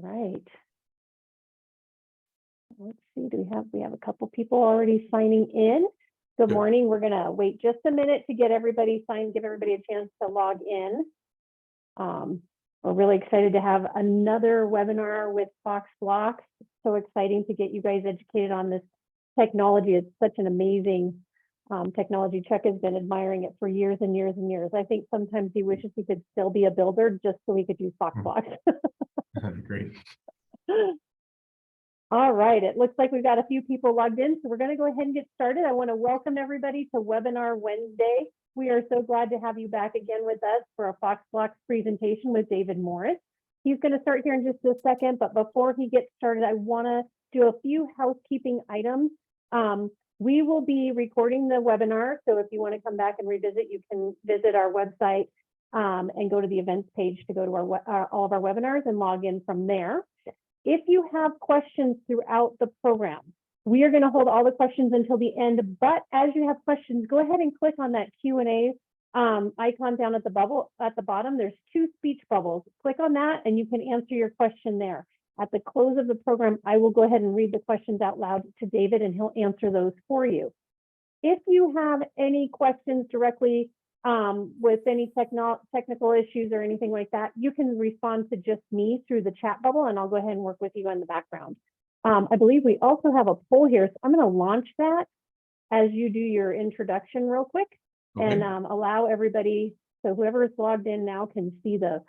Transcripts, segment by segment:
right. Let's see, we have a couple people already signing in. Good morning. We're going to wait just a minute to get everybody signed, give everybody a chance to log in. We're really excited to have another webinar with Fox Blocks. So exciting to get you guys educated on this technology. It's such an amazing technology. Chuck has been admiring it for years and years and years. I think sometimes he wishes he could still be a builder just so he could use Fox Blocks. Great. All right, it looks like we've got a few people logged in, so we're going to go ahead and get started. I want to welcome everybody to Webinar Wednesday. We are so glad to have you back again with us for a Fox Blocks presentation with David Morris. He's going to start here in just a second, but before he gets started, I want to do a few housekeeping items. We will be recording the webinar, so if you want to come back and revisit, you can visit our website and go to the events page to go to all of our webinars and log in from there. If you have questions throughout the program, we are going to hold all the questions until the end, but as you have questions, go ahead and click on that Q&A icon down at the bottom. There's two speech bubbles. Click on that and you can answer your question there. At the close of the program, I will go ahead and read the questions out loud to David and he'll answer those for you. If you have any questions directly with any technical issues or anything like that, you can respond to just me through the chat bubble and I'll go ahead and work with you in the background. I believe we also have a poll here, so I'm going to launch that as you do your introduction real quick. Okay. And allow everybody, so whoever is logged in now can see the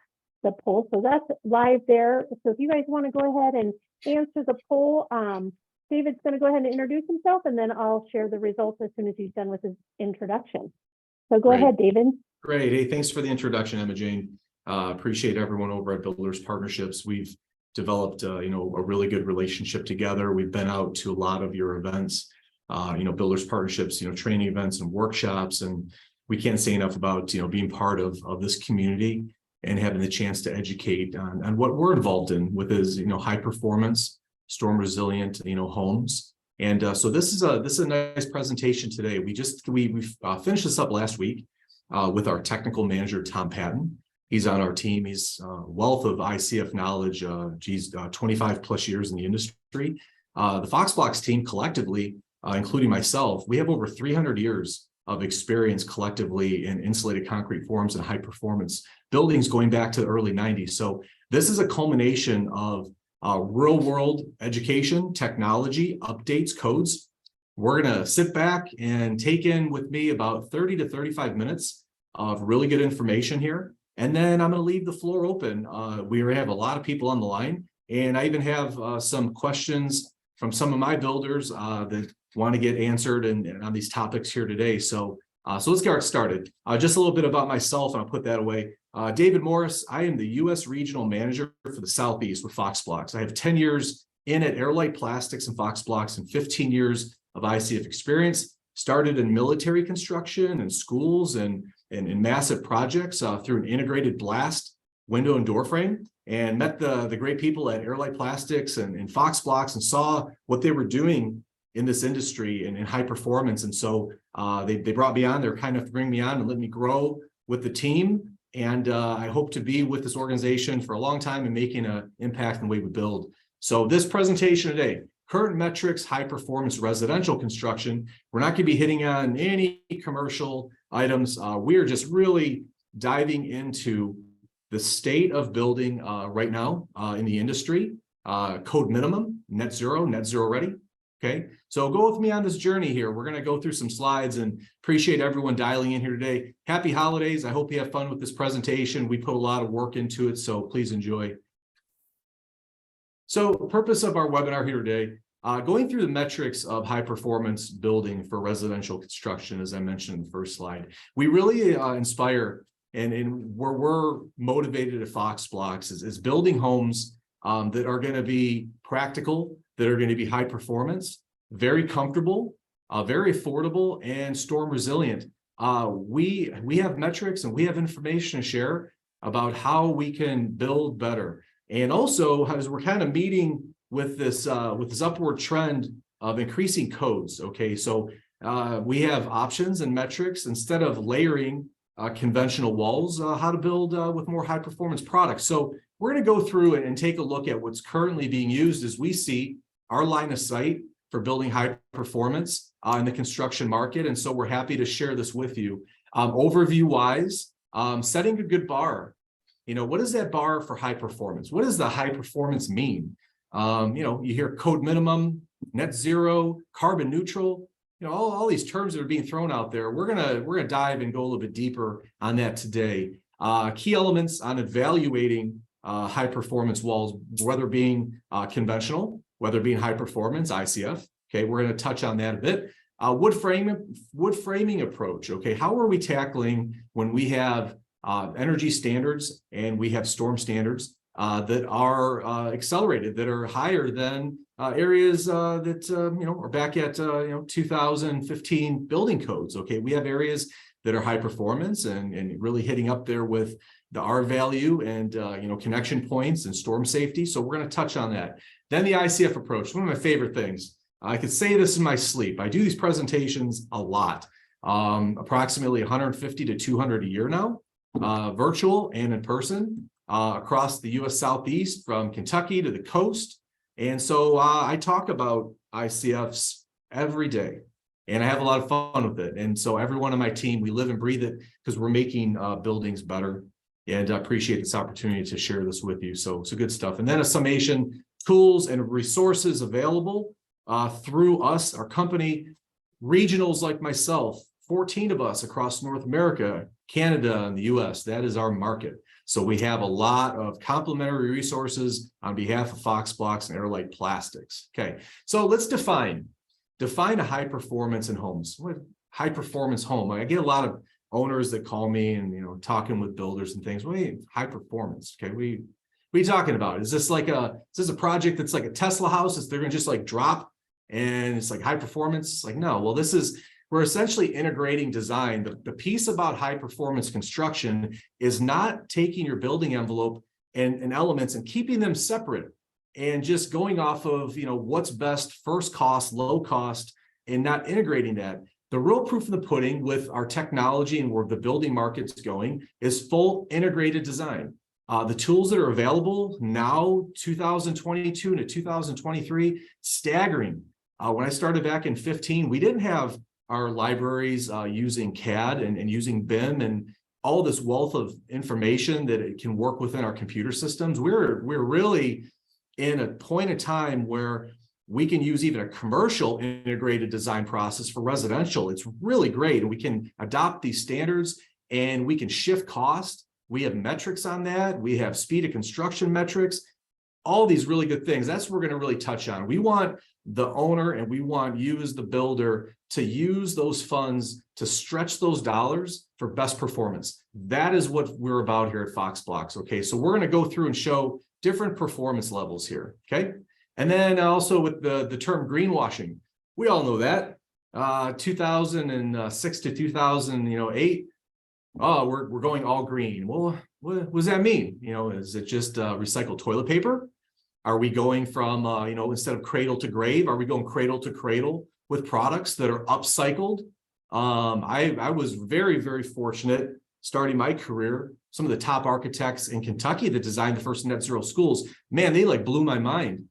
poll. So that's live there. So if you guys want to go ahead and answer the poll, David's going to go ahead and introduce himself and then I'll share the results as soon as he's done with his introduction. So go ahead, David. Great. Hey, thanks for the introduction, Emma Jane. Appreciate everyone over at Builders Partnerships. We've developed, a really good relationship together. We've been out to a lot of your events, Builders Partnerships, training events and workshops, and we can't say enough about, being part of this community and having the chance to educate on what we're involved in with is, high performance, storm resilient, homes. And so this is a nice presentation today. We finished this up last week with our technical manager, Tom Patton. He's on our team. He's a wealth of ICF knowledge, 25 plus years in the industry. The Fox Blocks team collectively, including myself, we have over 300 years of experience collectively in insulated concrete forms and high performance buildings going back to the early 90s. So this is a culmination of real world education, technology, updates, codes. We're going to sit back and take in with me about 30 to 35 minutes of really good information here. And then I'm going to leave the floor open. We have a lot of people on the line, and I even have some questions from some of my builders that want to get answered and on these topics here today. So let's get started. Just a little bit about myself, and I'll put that away. David Morris, I am the U.S. Regional Manager for the Southeast with Fox Blocks. I have 10 years in at Airlite Plastics and Fox Blocks and 15 years of ICF experience. Started in military construction and schools and massive projects through an integrated blast window and door frame, and met the great people at Airlite Plastics and Fox Blocks and saw what they were doing in this industry and in high performance. And so they brought me on. They're kind enough to bring me on and let me grow with the team. And I hope to be with this organization for a long time and making an impact in the way we build. So this presentation today, current metrics, high performance residential construction. We're not going to be hitting on any commercial items. We're just really diving into the state of building right now in the industry, code minimum, net zero ready. Okay, so go with me on this journey here. We're going to go through some slides and appreciate everyone dialing in here today. Happy holidays. I hope you have fun with this presentation. We put a lot of work into it, so please enjoy. So purpose of our webinar here today, going through the metrics of high performance building for residential construction, as I mentioned in the first slide. We really inspire and where we're motivated at Fox Blocks is building homes that are going to be practical, that are going to be high performance, very comfortable, very affordable, and storm resilient. We have metrics and we have information to share about how we can build better. And also, as we're kind of meeting with this upward trend of increasing codes. Okay, so we have options and metrics. Instead of layering conventional walls, how to build with more high performance products. So we're going to go through and take a look at what's currently being used as we see our line of sight for building high performance in the construction market. And so we're happy to share this with you. Overview wise, setting a good bar. What is that bar for high performance? What does the high performance mean? You hear code minimum, net zero, carbon neutral, all these terms that are being thrown out there. We're gonna dive and go a little bit deeper on that today. Key elements on evaluating high performance walls, whether being conventional, whether being high performance, ICF. Okay, we're going to touch on that a bit. Wood framing approach. Okay, how are we tackling when we have energy standards and we have storm standards that are accelerated, that are higher than areas that are back at 2015 building codes. Okay, we have areas that are high performance and really hitting up there with the R value and connection points and storm safety. So we're going to touch on that. Then the ICF approach, one of my favorite things. I could say this in my sleep. I do these presentations a lot, approximately 150 to 200 a year now, virtual and in person, across the U.S. Southeast from Kentucky to the coast. And so I talk about ICFs every day, and I have a lot of fun with it. And so everyone on my team, we live and breathe it because we're making buildings better. And I appreciate this opportunity to share this with you. So good stuff. And then a summation, tools and resources available through us, our company, regionals like myself, 14 of us across North America, Canada, and the US. That is our market. So we have a lot of complementary resources on behalf of Fox Blocks and Airlite Plastics. Okay, so let's define a high performance in homes. What high performance home? I get a lot of owners that call me and talking with builders and things. Wait, high performance. Okay, what are you talking about? Is this a project that's like a Tesla house that they're gonna just like drop and it's like high performance? It's like, no. Well, we're essentially integrating design. The piece about high performance construction is not taking your building envelope and elements and keeping them separate and just going off of what's best, first cost, low cost, and not integrating that. The real proof in the pudding with our technology and where the building market's going is full integrated design. The tools that are available now, 2022 into 2023, staggering. When I started back in 15, we didn't have our libraries using CAD and using BIM and all this wealth of information that it can work within our computer systems. We're really in a point in time where we can use even a commercial integrated design process for residential. It's really great. And we can adopt these standards and we can shift cost. We have metrics on that. We have speed of construction metrics, all these really good things. That's what we're going to really touch on. We want the owner and we want you as the builder to use those funds to stretch those dollars for best performance. That is what we're about here at Fox Blocks. Okay, so we're going to go through and show different performance levels here. Okay. And then also with the term greenwashing, we all know that 2006 to 2008, we're going all green. Well, what does that mean? Is it just recycled toilet paper? Are we going from instead of cradle to grave, are we going cradle to cradle with products that are upcycled? I was very, very fortunate starting my career. Some of the top architects in Kentucky that designed the first net zero schools, man, they blew my mind.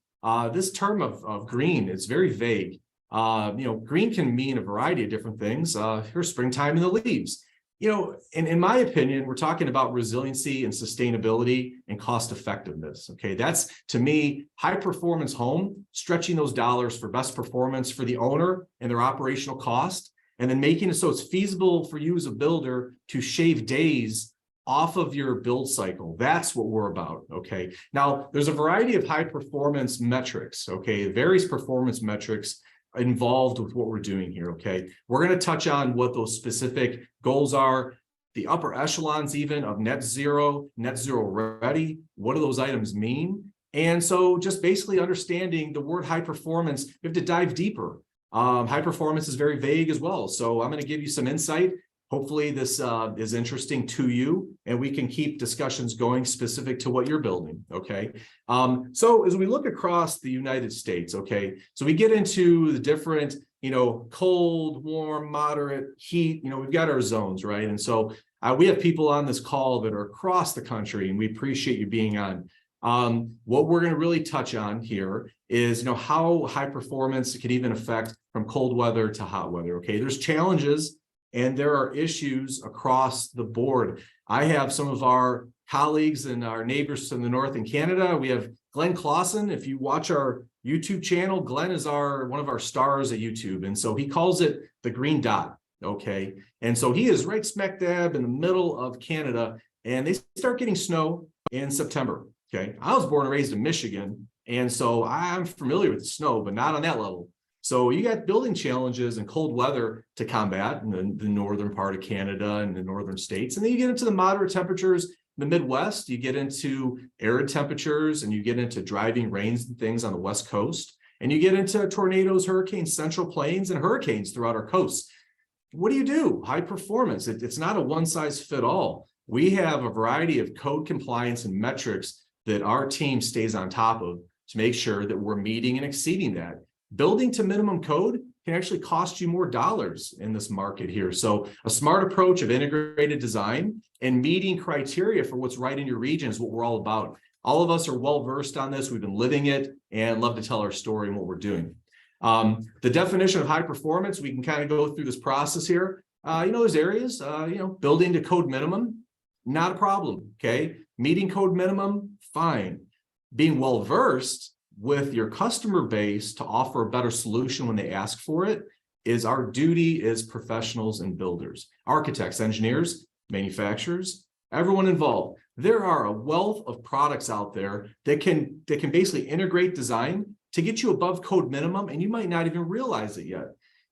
This term of green is very vague. Green can mean a variety of different things. Here's springtime in the leaves. In my opinion, we're talking about resiliency and sustainability and cost effectiveness. Okay, that's to me, high performance home, stretching those dollars for best performance for the owner and their operational cost, and then making it so it's feasible for you as a builder to shave days off of your build cycle. That's what we're about. Okay, now there's a variety of high performance metrics. Okay, various performance metrics involved with what we're doing here. Okay, we're going to touch on what those specific goals are, the upper echelons even of net zero ready. What do those items mean? And so just basically understanding the word high performance, you have to dive deeper. High performance is very vague as well. So I'm going to give you some insight. Hopefully this is interesting to you and we can keep discussions going specific to what you're building. Okay. So as we look across the United States, okay, so we get into the different, cold, warm, moderate, heat, we've got our zones, right? And so We have people on this call that are across the country, and we appreciate you being on. What we're going to really touch on here is, how high performance can even affect from cold weather to hot weather. Okay, there's challenges and there are issues across the board. I have some of our colleagues and our neighbors to the north in Canada. We have Glenn Clausen. If you watch our YouTube channel, Glenn is one of our stars at YouTube. And so he calls it the green dot. Okay. And so he is right smack dab in the middle of Canada, and they start getting snow in September. Okay. I was born and raised in Michigan, and so I'm familiar with the snow, but not on that level. So you got building challenges and cold weather to combat in the northern part of Canada and the northern states. And then you get into the moderate temperatures in the Midwest, you get into arid temperatures, and you get into driving rains and things on the West Coast. And you get into tornadoes, hurricanes, central plains, and hurricanes throughout our coasts. What do? High performance. It's not a one size fit all. We have a variety of code compliance and metrics that our team stays on top of to make sure that we're meeting and exceeding that. Building to minimum code can actually cost you more dollars in this market here. So a smart approach of integrated design and meeting criteria for what's right in your region is what we're all about. All of us are well versed on this. We've been living it and love to tell our story and what we're doing. The definition of high performance, we can kind of go through this process here. There's areas, building to code minimum, not a problem. Okay. Meeting code minimum, fine. Being well versed with your customer base to offer a better solution when they ask for it is our duty as professionals and builders, architects, engineers, manufacturers, everyone involved. There are a wealth of products out there that can basically integrate design to get you above code minimum, and you might not even realize it yet.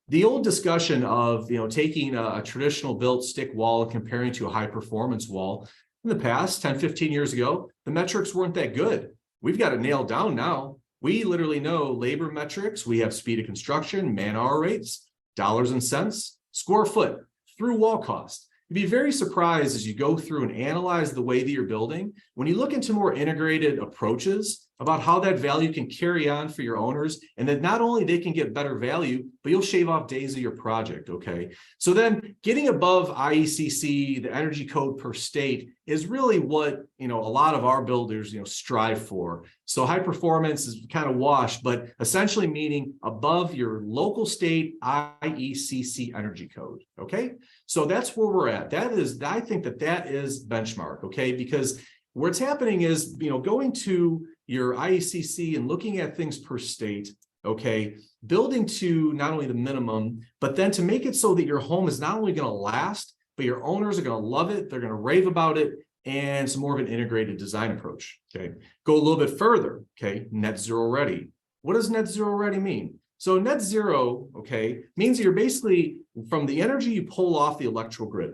The old discussion of taking a traditional built stick wall and comparing to a high performance wall, in the past 10, 15 years ago, the metrics weren't that good. We've got it nailed down now. We literally know labor metrics. We have speed of construction, man-hour rates, dollars and cents, square foot, through wall cost. You'd be very surprised as you go through and analyze the way that you're building, when you look into more integrated approaches about how that value can carry on for your owners, and that not only they can get better value, but you'll shave off days of your project, okay? So then getting above IECC, the energy code per state, is really what, a lot of our builders, strive for. So high performance is kind of washed, but essentially meaning above your local state IECC energy code, okay? So that's where we're at. I think that is benchmark, okay? Because what's happening is, going to your IECC and looking at things per state, okay, building to not only the minimum, but then to make it so that your home is not only going to last, but your owners are going to love it, they're going to rave about it, and it's more of an integrated design approach, okay? Go a little bit further, okay, net zero ready. What does net zero ready mean? So net zero, okay, means that you're basically, from the energy you pull off the electrical grid,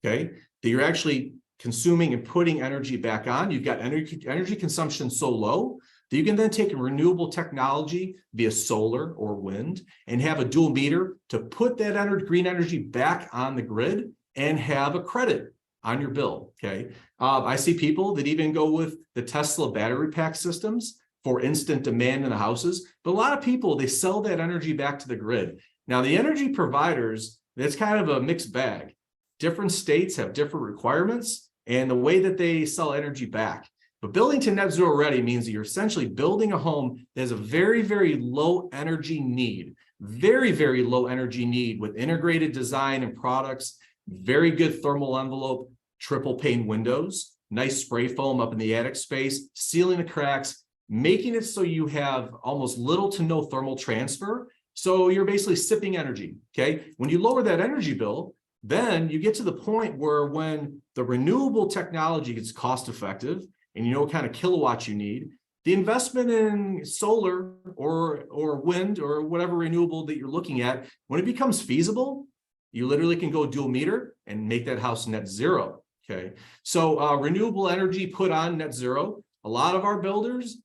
okay, that you're actually consuming and putting energy back on. You've got energy consumption so low that you can then take a renewable technology via solar or wind and have a dual meter to put that green energy back on the grid and have a credit on your bill, okay? I see people that even go with the Tesla battery pack systems for instant demand in the houses, but a lot of people, they sell that energy back to the grid. Now, the energy providers, that's kind of a mixed bag. Different states have different requirements and the way that they sell energy back. But building to net zero ready means that you're essentially building a home that has a very, very low energy need, very, very low energy need with integrated design and products, very good thermal envelope, triple pane windows, nice spray foam up in the attic space, sealing the cracks, making it so you have almost little to no thermal transfer. So you're basically sipping energy, okay? When you lower that energy bill, then you get to the point where when the renewable technology gets cost effective and you know what kind of kilowatts you need, the investment in solar or wind or whatever renewable that you're looking at, when it becomes feasible, you literally can go dual meter and make that house net zero, okay? So renewable energy put on net zero. A lot of our builders,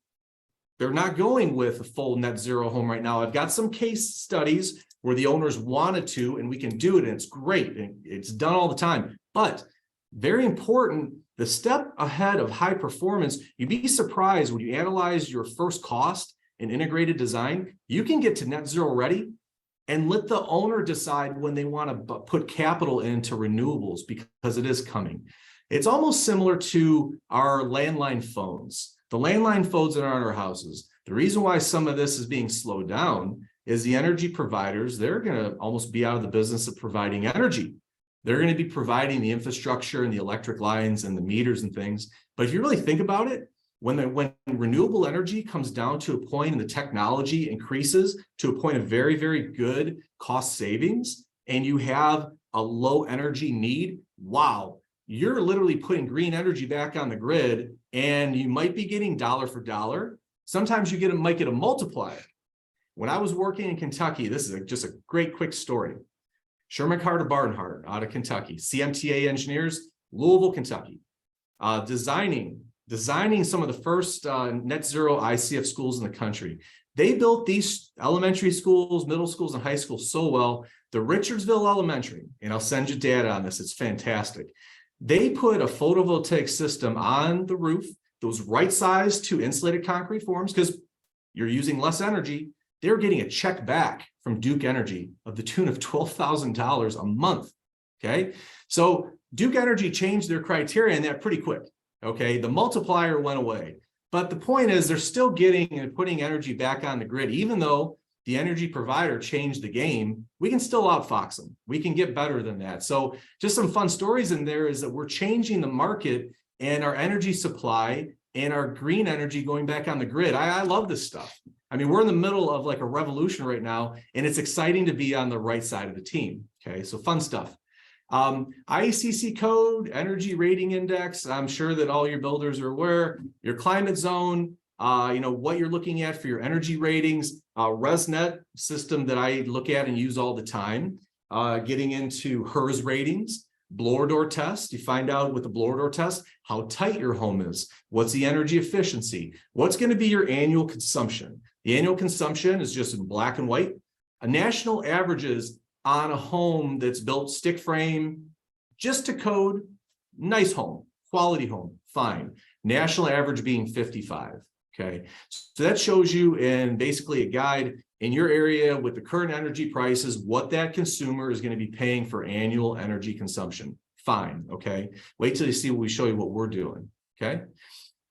they're not going with a full net zero home right now. I've got some case studies where the owners wanted to, and we can do it, and it's great, and it's done all the time. But very important, the step ahead of high performance, you'd be surprised when you analyze your first cost in integrated design, you can get to net zero ready and let the owner decide when they want to put capital into renewables, because it is coming. It's almost similar to our landline phones. The landline phones that are in our houses. The reason why some of this is being slowed down is the energy providers, they're going to almost be out of the business of providing energy. They're going to be providing the infrastructure and the electric lines and the meters and things. But if you really think about it, when renewable energy comes down to a point and the technology increases to a point of very, very good cost savings, and you have a low energy need, wow, you're literally putting green energy back on the grid, and you might be getting dollar for dollar. Sometimes you might get a multiplier. When I was working in Kentucky, this is just a great quick story. Sherman Carter Barnhart out of Kentucky, CMTA engineers, Louisville, Kentucky, designing some of the first net zero ICF schools in the country. They built these elementary schools, middle schools, and high schools so well. The Richardsville Elementary, and I'll send you data on this, it's fantastic. They put a photovoltaic system on the roof that was right sized to insulated concrete forms, because you're using less energy. They're getting a check back from Duke Energy of the tune of $12,000 a month. Okay, so Duke Energy changed their criteria and that pretty quick. Okay, the multiplier went away, but the point is they're still getting and putting energy back on the grid. Even though the energy provider changed the game, we can still outfox them. We can get better than that. So just some fun stories in there is that we're changing the market and our energy supply and our green energy going back on the grid. I love this stuff. I mean, we're in the middle of like a revolution right now, and it's exciting to be on the right side of the team. Okay, so fun stuff. IECC code, energy rating index. I'm sure that all your builders are aware. Your climate zone, what you're looking at for your energy ratings. ResNet system that I look at and use all the time. Getting into HERS ratings. Blower door test, you find out with the blower door test how tight your home is. What's the energy efficiency? What's going to be your annual consumption? The annual consumption is just in black and white. A national averages on a home that's built stick frame, just to code, nice home, quality home, fine. National average being 55. Okay, so that shows you in basically a guide in your area with the current energy prices, what that consumer is going to be paying for annual energy consumption. Fine, okay? Wait till you see what we show you what we're doing, okay?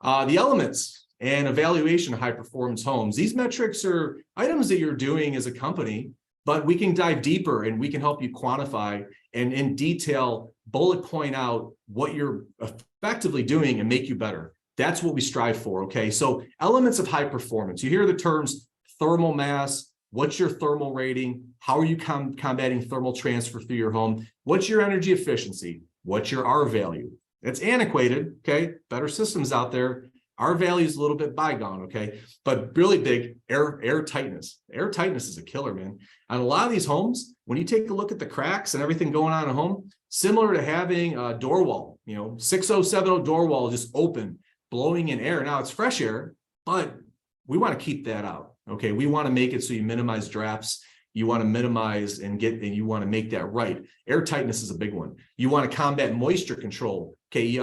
The elements and evaluation of high performance homes. These metrics are items that you're doing as a company, but we can dive deeper and we can help you quantify and in detail bullet point out what you're effectively doing and make you better. That's what we strive for, okay? So elements of high performance. You hear the terms thermal mass, what's your thermal rating? How are you combating thermal transfer through your home? What's your energy efficiency? What's your R value? It's antiquated, okay? Better systems out there. R value is a little bit bygone, okay? But really big, air tightness. Air tightness is a killer, man. On a lot of these homes, when you take a look at the cracks and everything going on in a home, similar to having a door wall, 6070 door wall just open, blowing in air. Now it's fresh air, but we want to keep that out. Okay, we want to make it so you minimize drafts. You want to minimize and you want to make that right. Air tightness is a big one. You want to combat moisture control. Okay,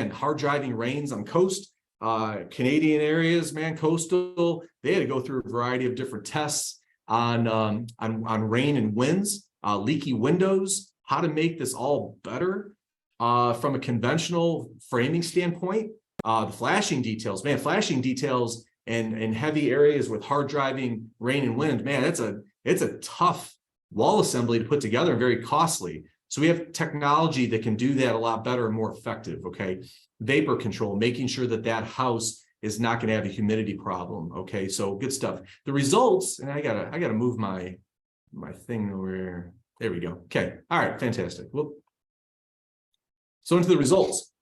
hard driving rains on coast, Canadian areas, coastal. They had to go through a variety of different tests on rain and winds, leaky windows, how to make this all better from a conventional framing standpoint. The flashing details, flashing details in heavy areas with hard driving rain and wind, it's a tough wall assembly to put together and very costly. So we have technology that can do that a lot better and more effective. Okay, vapor control, making sure that house is not going to have a humidity problem. Okay, so good stuff. The results, and I gotta move my thing over. There we go. Okay, all right, fantastic. Well, so into the results.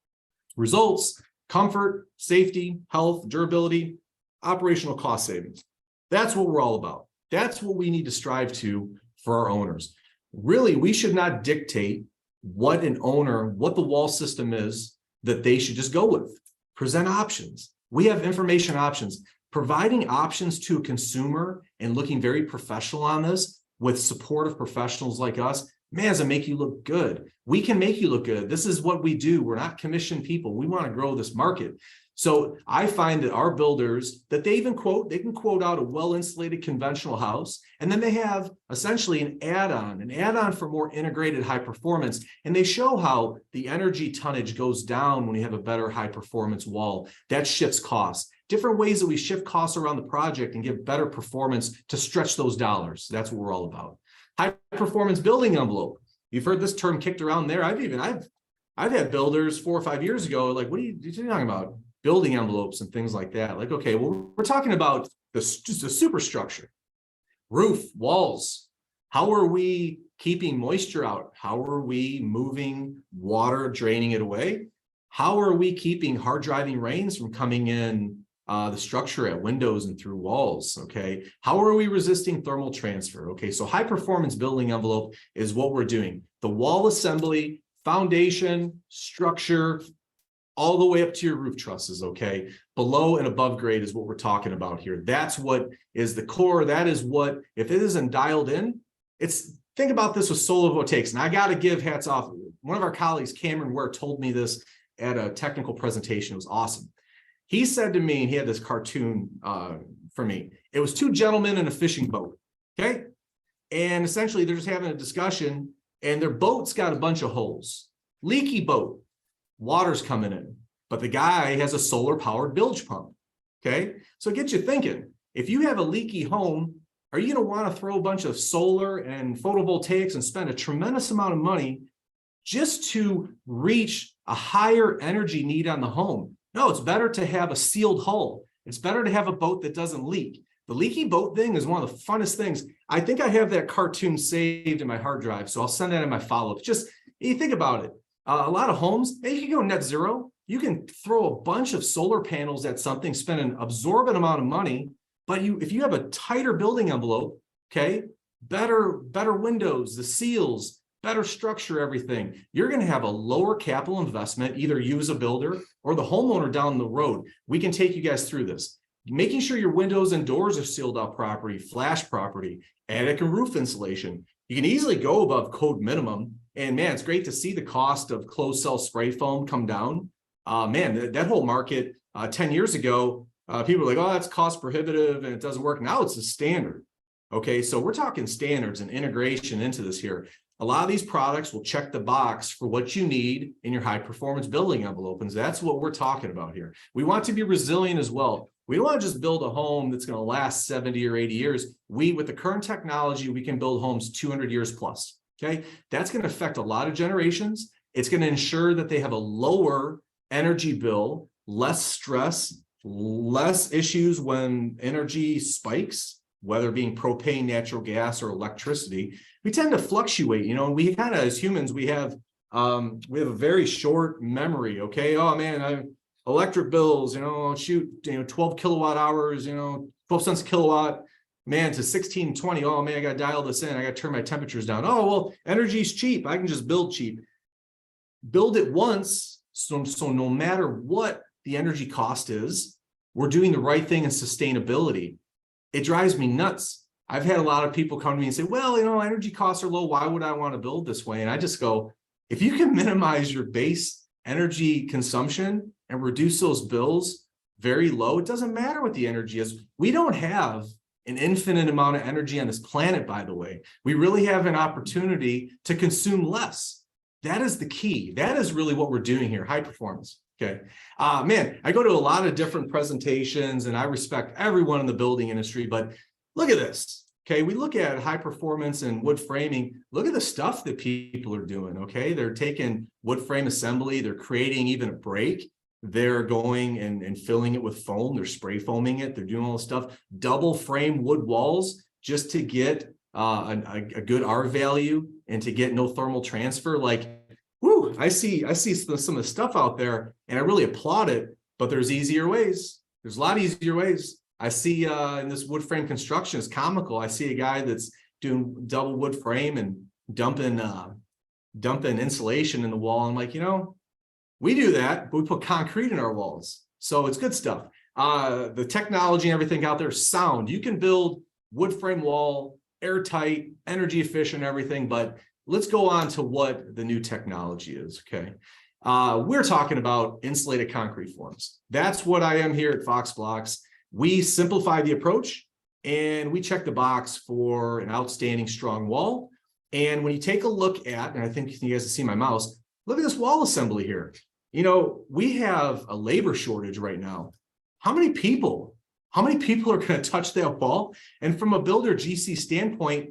Results. Comfort, safety, health, durability, operational cost savings. That's what we're all about. That's what we need to strive to for our owners. Really, we should not dictate what the wall system is that they should just go with. Present options. We have information options. Providing options to a consumer and looking very professional on this with supportive professionals like us, does it make you look good? We can make you look good. This is what we do. We're not commissioned people. We want to grow this market. So I find that our builders, that they can quote out a well-insulated conventional house, and then they have essentially an add-on for more integrated high performance. And they show how the energy tonnage goes down when you have a better high performance wall. That shifts costs. Different ways that we shift costs around the project and give better performance to stretch those dollars. That's what we're all about. High performance building envelope. You've heard this term kicked around there. I've had builders 4 or 5 years ago, like, what are you talking about? Building envelopes and things like that. Like, okay, well, we're talking about just a superstructure, roof, walls. How are we keeping moisture out? How are we moving water, draining it away? How are we keeping hard driving rains from coming in the structure at windows and through walls? Okay, how are we resisting thermal transfer? Okay, so high performance building envelope is what we're doing. The wall assembly, foundation, structure, all the way up to your roof trusses, okay? Below and above grade is what we're talking about here. That's what is the core. That is what, if it isn't dialed in, think about this with solar voltaics. And I got to give hats off. One of our colleagues, Cameron Ware, told me this at a technical presentation. It was awesome. He said to me, and he had this cartoon for me. It was 2 gentlemen in a fishing boat, okay? And essentially they're just having a discussion, and their boat's got a bunch of holes. Leaky boat. Water's coming in, but the guy has a solar powered bilge pump. Okay. So it gets you thinking, if you have a leaky home, are you going to want to throw a bunch of solar and photovoltaics and spend a tremendous amount of money just to reach a higher energy need on the home? No, it's better to have a sealed hull. It's better to have a boat that doesn't leak. The leaky boat thing is one of the funnest things. I think I have that cartoon saved in my hard drive, so I'll send that in my follow-up. Just, you think about it. A lot of homes, you can go net zero. You can throw a bunch of solar panels at something, spend an absorbent amount of money, but if you have a tighter building envelope, okay, better windows, the seals, better structure, everything, you're going to have a lower capital investment, either you as a builder or the homeowner down the road. We can take you guys through this. Making sure your windows and doors are sealed out properly, flash property, attic and roof insulation. You can easily go above code minimum. And man, it's great to see the cost of closed cell spray foam come down. Man, that whole market 10 years ago, people were like, oh, that's cost prohibitive and it doesn't work. Now it's a standard. Okay, so we're talking standards and integration into this here. A lot of these products will check the box for what you need in your high performance building envelope. And that's what we're talking about here. We want to be resilient as well. We don't want to just build a home that's going to last 70 or 80 years. With the current technology, we can build homes 200 years plus. Okay, that's going to affect a lot of generations. It's going to ensure that they have a lower energy bill, less stress, less issues when energy spikes, whether being propane, natural gas, or electricity. We tend to fluctuate, and we kind of, as humans, we have a very short memory. Okay, oh man, electric bills, shoot, 12 kilowatt hours, 12 cents a kilowatt. Man, to 16, 20, oh man, I got to dial this in. I got to turn my temperatures down. Oh, well, energy's cheap. I can just build cheap. Build it once. So no matter what the energy cost is, we're doing the right thing in sustainability. It drives me nuts. I've had a lot of people come to me and say, well, energy costs are low. Why would I want to build this way? And I just go, if you can minimize your base energy consumption and reduce those bills very low, it doesn't matter what the energy is. We don't have an infinite amount of energy on this planet, by the way. We really have an opportunity to consume less. That is the key. That is really what we're doing here, high performance. Okay. Man, I go to a lot of different presentations and I respect everyone in the building industry, but look at this. Okay. We look at high performance and wood framing. Look at the stuff that people are doing. Okay. They're taking wood frame assembly. They're creating even a break. They're going and filling it with foam. They're spray foaming it. They're doing all this stuff. Double frame wood walls just to get a good R value and to get no thermal transfer. Like, whoo, I see some of the stuff out there and I really applaud it, but there's easier ways. There's a lot easier ways. I see in this wood frame construction, it's comical. I see a guy that's doing double wood frame and dumping insulation in the wall. I'm like, we do that, but we put concrete in our walls. So it's good stuff. The technology and everything out there is sound. You can build wood frame wall, airtight, energy efficient, everything. But let's go on to what the new technology is. Okay. We're talking about insulated concrete forms. That's what I am here at Fox Blocks. We simplify the approach and we check the box for an outstanding strong wall. And when you take a look at, and I think you guys can see my mouse, look at this wall assembly here. You know, we have a labor shortage right now. How many people are going to touch that wall? And from a builder GC standpoint,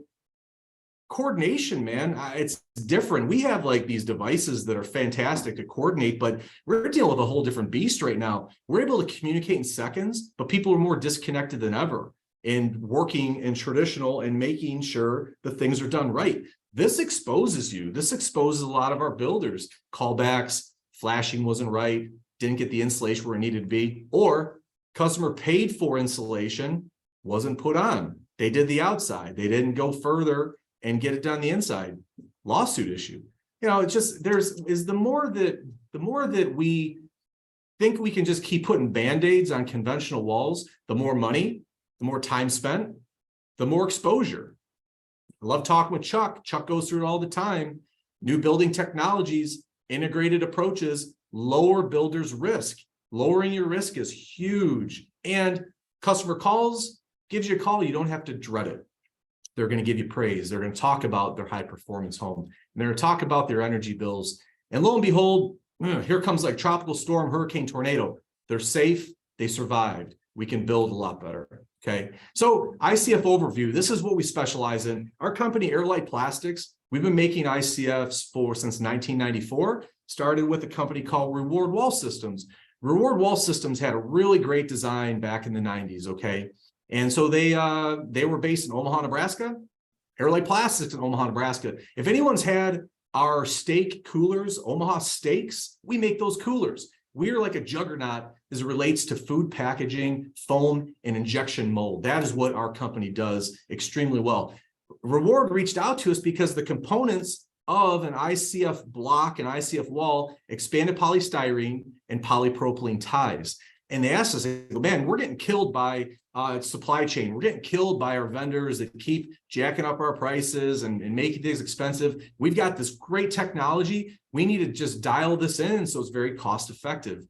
coordination, man, it's different. We have like these devices that are fantastic to coordinate, but we're dealing with a whole different beast right now. We're able to communicate in seconds, but people are more disconnected than ever in working in traditional and making sure that things are done right. This exposes you. This exposes a lot of our builders. Callbacks, flashing wasn't right, didn't get the insulation where it needed to be, or customer paid for insulation, wasn't put on. They did the outside. They didn't go further and get it done the inside. Lawsuit issue. You know, it's just the more that we think we can just keep putting band-aids on conventional walls, the more money, the more time spent, the more exposure. I love talking with Chuck. Chuck goes through it all the time. New building technologies, integrated approaches, lower builders' risk. Lowering your risk is huge. And customer calls, gives you a call, you don't have to dread it. They're going to give you praise. They're going to talk about their high performance home. And they're going to talk about their energy bills. And lo and behold, here comes like tropical storm, hurricane, tornado. They're safe. They survived. We can build a lot better. Okay. So ICF overview. This is what we specialize in. Our company, Airlite Plastics, we've been making ICFs since 1994. Started with a company called Reward Wall Systems. Reward Wall Systems had a really great design back in the 90s. Okay. And so they were based in Omaha, Nebraska. Airlite Plastics in Omaha, Nebraska. If anyone's had our steak coolers, Omaha Steaks, we make those coolers. We are like a juggernaut as it relates to food packaging, foam, and injection mold. That is what our company does extremely well. Reward reached out to us because the components of an ICF block, an ICF wall, expanded polystyrene and polypropylene ties. And they asked us, man, we're getting killed by supply chain. We're getting killed by our vendors that keep jacking up our prices and making things expensive. We've got this great technology. We need to just dial this in so it's very cost effective.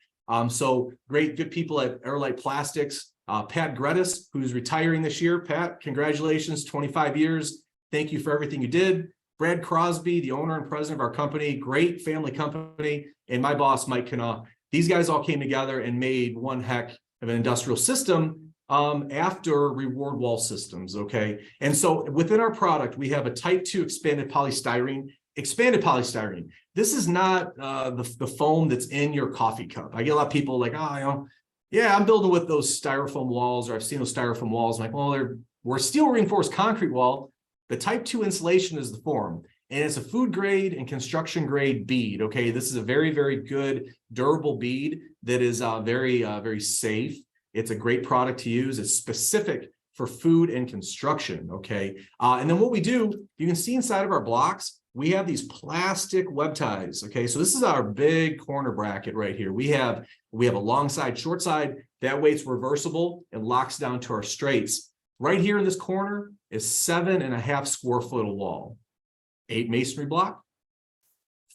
So good people at Airlite Plastics. Pat Gredis, who's retiring this year. Pat, congratulations, 25 years. Thank you for everything you did. Brad Crosby, the owner and president of our company, great family company, and my boss, Mike Kana. These guys all came together and made one heck of an industrial system after Reward Wall Systems, okay? And so within our product, we have a type 2 expanded polystyrene. Expanded polystyrene. This is not the foam that's in your coffee cup. I get a lot of people like, yeah, I'm building with those styrofoam walls, or I've seen those styrofoam walls. I'm like, well, we're steel reinforced concrete wall. The type 2 insulation is the form. And it's a food grade and construction grade bead. Okay, this is a very, very good durable bead that is very safe. It's a great product to use. It's specific for food and construction. Okay, and then what we do, you can see inside of our blocks, we have these plastic web ties. Okay, so this is our big corner bracket right here. We have a long side, short side. That way it's reversible and locks down to our straights. Right here in this corner is 7.5 square foot of wall. 8 masonry block,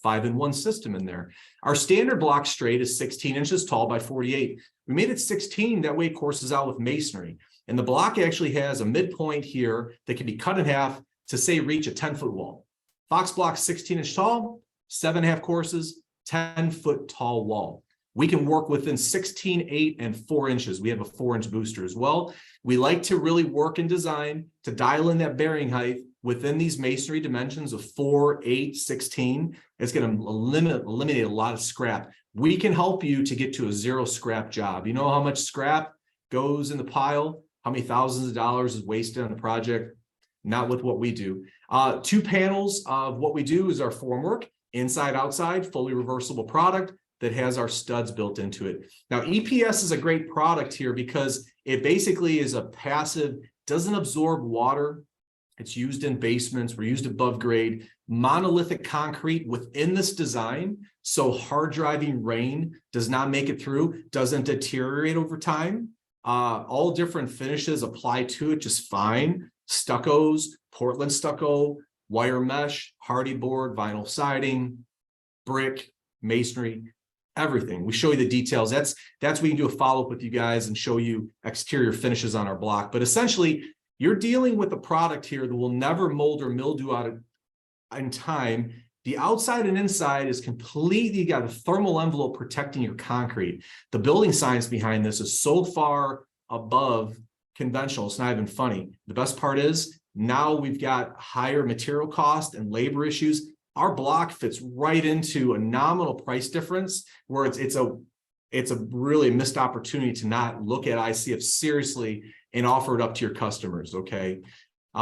5-in-1 system in there. Our standard block straight is 16 inches tall by 48. We made it 16, that way it courses out with masonry. And the block actually has a midpoint here that can be cut in half to say reach a 10-foot wall. Fox block 16 inch tall, 7.5 courses, 10-foot tall wall. We can work within 16, 8, and 4 inches. We have a 4-inch booster as well. We like to really work in design to dial in that bearing height within these masonry dimensions of 4, 8, 16. It's going to eliminate a lot of scrap. We can help you to get to a 0 scrap job. You know how much scrap goes in the pile? How many thousands of dollars is wasted on a project? Not with what we do. 2 panels of what we do is our formwork, inside, outside, fully reversible product that has our studs built into it. Now, EPS is a great product here because it basically is a passive, doesn't absorb water. It's used in basements. We're used above grade, monolithic concrete within this design. So hard driving rain does not make it through, doesn't deteriorate over time. All different finishes apply to it just fine. Stuccos, Portland stucco, wire mesh, hardy board, vinyl siding, brick, masonry, everything. We show you the details. That's we can do a follow-up with you guys and show you exterior finishes on our block. But essentially, you're dealing with a product here that will never mold or mildew out in time. The outside and inside is completely got a thermal envelope protecting your concrete. The building science behind this is so far above conventional, it's not even funny. The best part is now we've got higher material cost and labor issues. Our block fits right into a nominal price difference where it's a really missed opportunity to not look at ICF seriously and offer it up to your customers. Okay.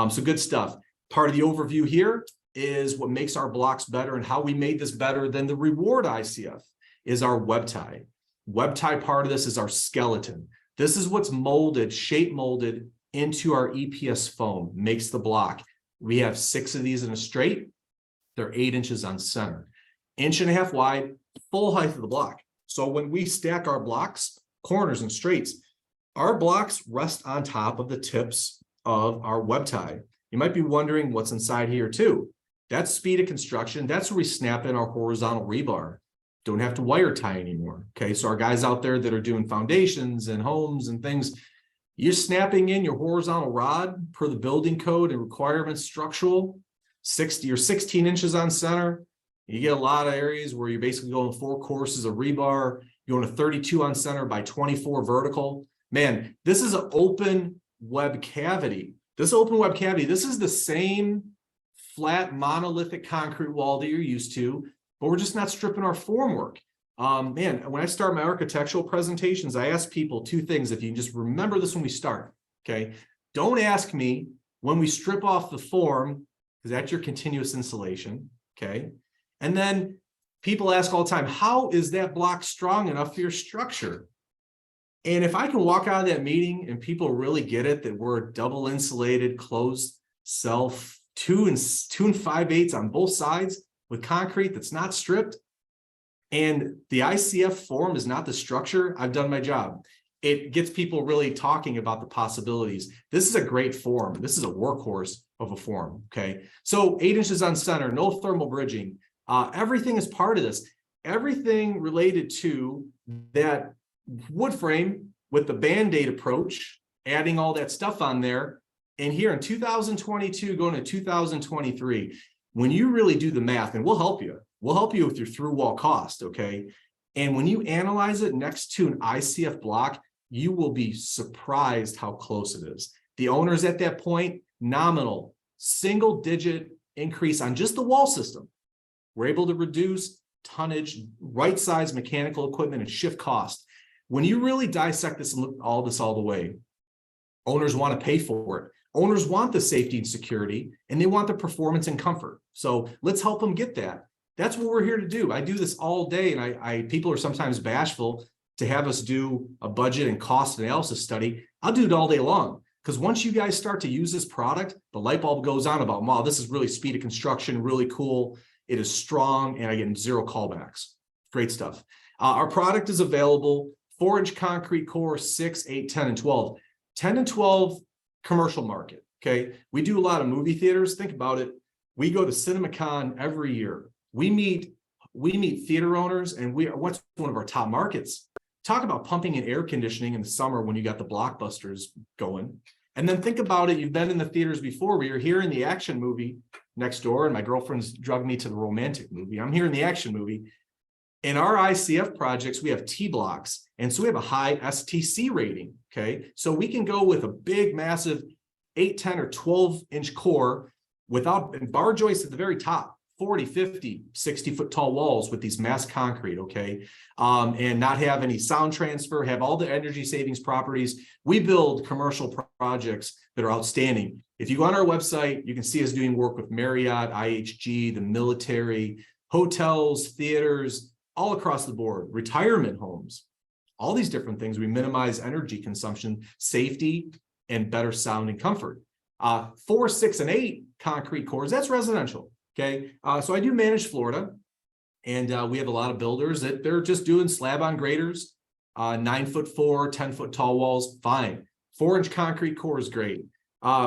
So good stuff. Part of the overview here is what makes our blocks better, and how we made this better than the reward ICF is our web tie. Web tie part of this is our skeleton. This is what's molded, shape molded into our EPS foam, makes the block. We have 6 of these in a straight. They're 8 inches on center, 1.5 inches wide, full height of the block. So when we stack our blocks, corners and straights, our blocks rest on top of the tips of our web tie. You might be wondering what's inside here too. That's speed of construction. That's where we snap in our horizontal rebar. Don't have to wire tie anymore. Okay, so our guys out there that are doing foundations and homes and things, you're snapping in your horizontal rod per the building code and requirements structural, 60 or 16 inches on center. You get a lot of areas where you're basically going 4 courses of rebar, you're going to 32 on center by 24 vertical. Man, this is an open web cavity. This is the same flat monolithic concrete wall that you're used to, but we're just not stripping our formwork. Man, when I start my architectural presentations, I ask people 2 things. If you can just remember this when we start, okay? Don't ask me when we strip off the form, because that's your continuous insulation, okay? And then people ask all the time, how is that block strong enough for your structure? And if I can walk out of that meeting and people really get it, that we're a double insulated, closed self, 2 and 5/8 on both sides with concrete that's not stripped, and the ICF form is not the structure, I've done my job. It gets people really talking about the possibilities. This is a great form. This is a workhorse of a form, okay? So 8 inches on center, no thermal bridging. Everything is part of this. Everything related to that wood frame with the Band-Aid approach, adding all that stuff on there. And here in 2022, going to 2023, when you really do the math, and we'll help you with your through wall cost, okay? And when you analyze it next to an ICF block, you will be surprised how close it is. The owners at that point, nominal, single digit increase on just the wall system. We're able to reduce tonnage, right size mechanical equipment, and shift cost. When you really dissect this and look all the way, owners want to pay for it. Owners want the safety and security, and they want the performance and comfort. So let's help them get that. That's what we're here to do. I do this all day, and people are sometimes bashful to have us do a budget and cost analysis study. I'll do it all day long, because once you guys start to use this product, the light bulb goes on about, wow, this is really speed of construction, really cool. It is strong, and I get 0 callbacks. Great stuff. Our product is available 4-inch concrete core, 6, 8, 10, and 12. 10 and 12 commercial market, okay? We do a lot of movie theaters. Think about it. We go to CinemaCon every year. We meet theater owners, and what's one of our top markets? Talk about pumping and air conditioning in the summer when you got the blockbusters going. And then think about it. You've been in the theaters before where you're hearing the action movie next door, and my girlfriend's drugged me to the romantic movie. I'm hearing the action movie. In our ICF projects, we have T blocks, and so we have a high STC rating, okay? So we can go with a big, massive 8, 10, or 12-inch core without bar joists at the very top, 40, 50, 60-foot tall walls with these mass concrete, okay? And not have any sound transfer, have all the energy savings properties. We build commercial projects that are outstanding. If you go on our website, you can see us doing work with Marriott, IHG, the military, hotels, theaters, all across the board, retirement homes, all these different things. We minimize energy consumption, safety, and better sound and comfort. 4, 6, and 8 concrete cores, that's residential, okay? So I do manage Florida, and we have a lot of builders that they're just doing slab on graders, 9'4", 10-foot tall walls, fine. 4-inch concrete core is great.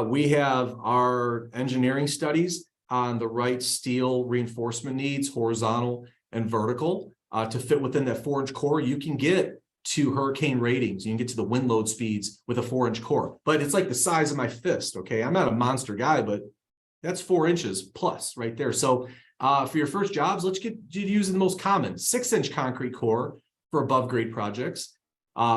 We have our engineering studies on the right steel reinforcement needs, horizontal and vertical. to fit within that 4-inch core. You can get to hurricane ratings. You can get to the wind load speeds with a 4-inch core, but it's like the size of my fist. Okay. I'm not a monster guy, but that's 4 inches plus right there. So for your first jobs, let's get you using the most common 6-inch concrete core for above grade projects.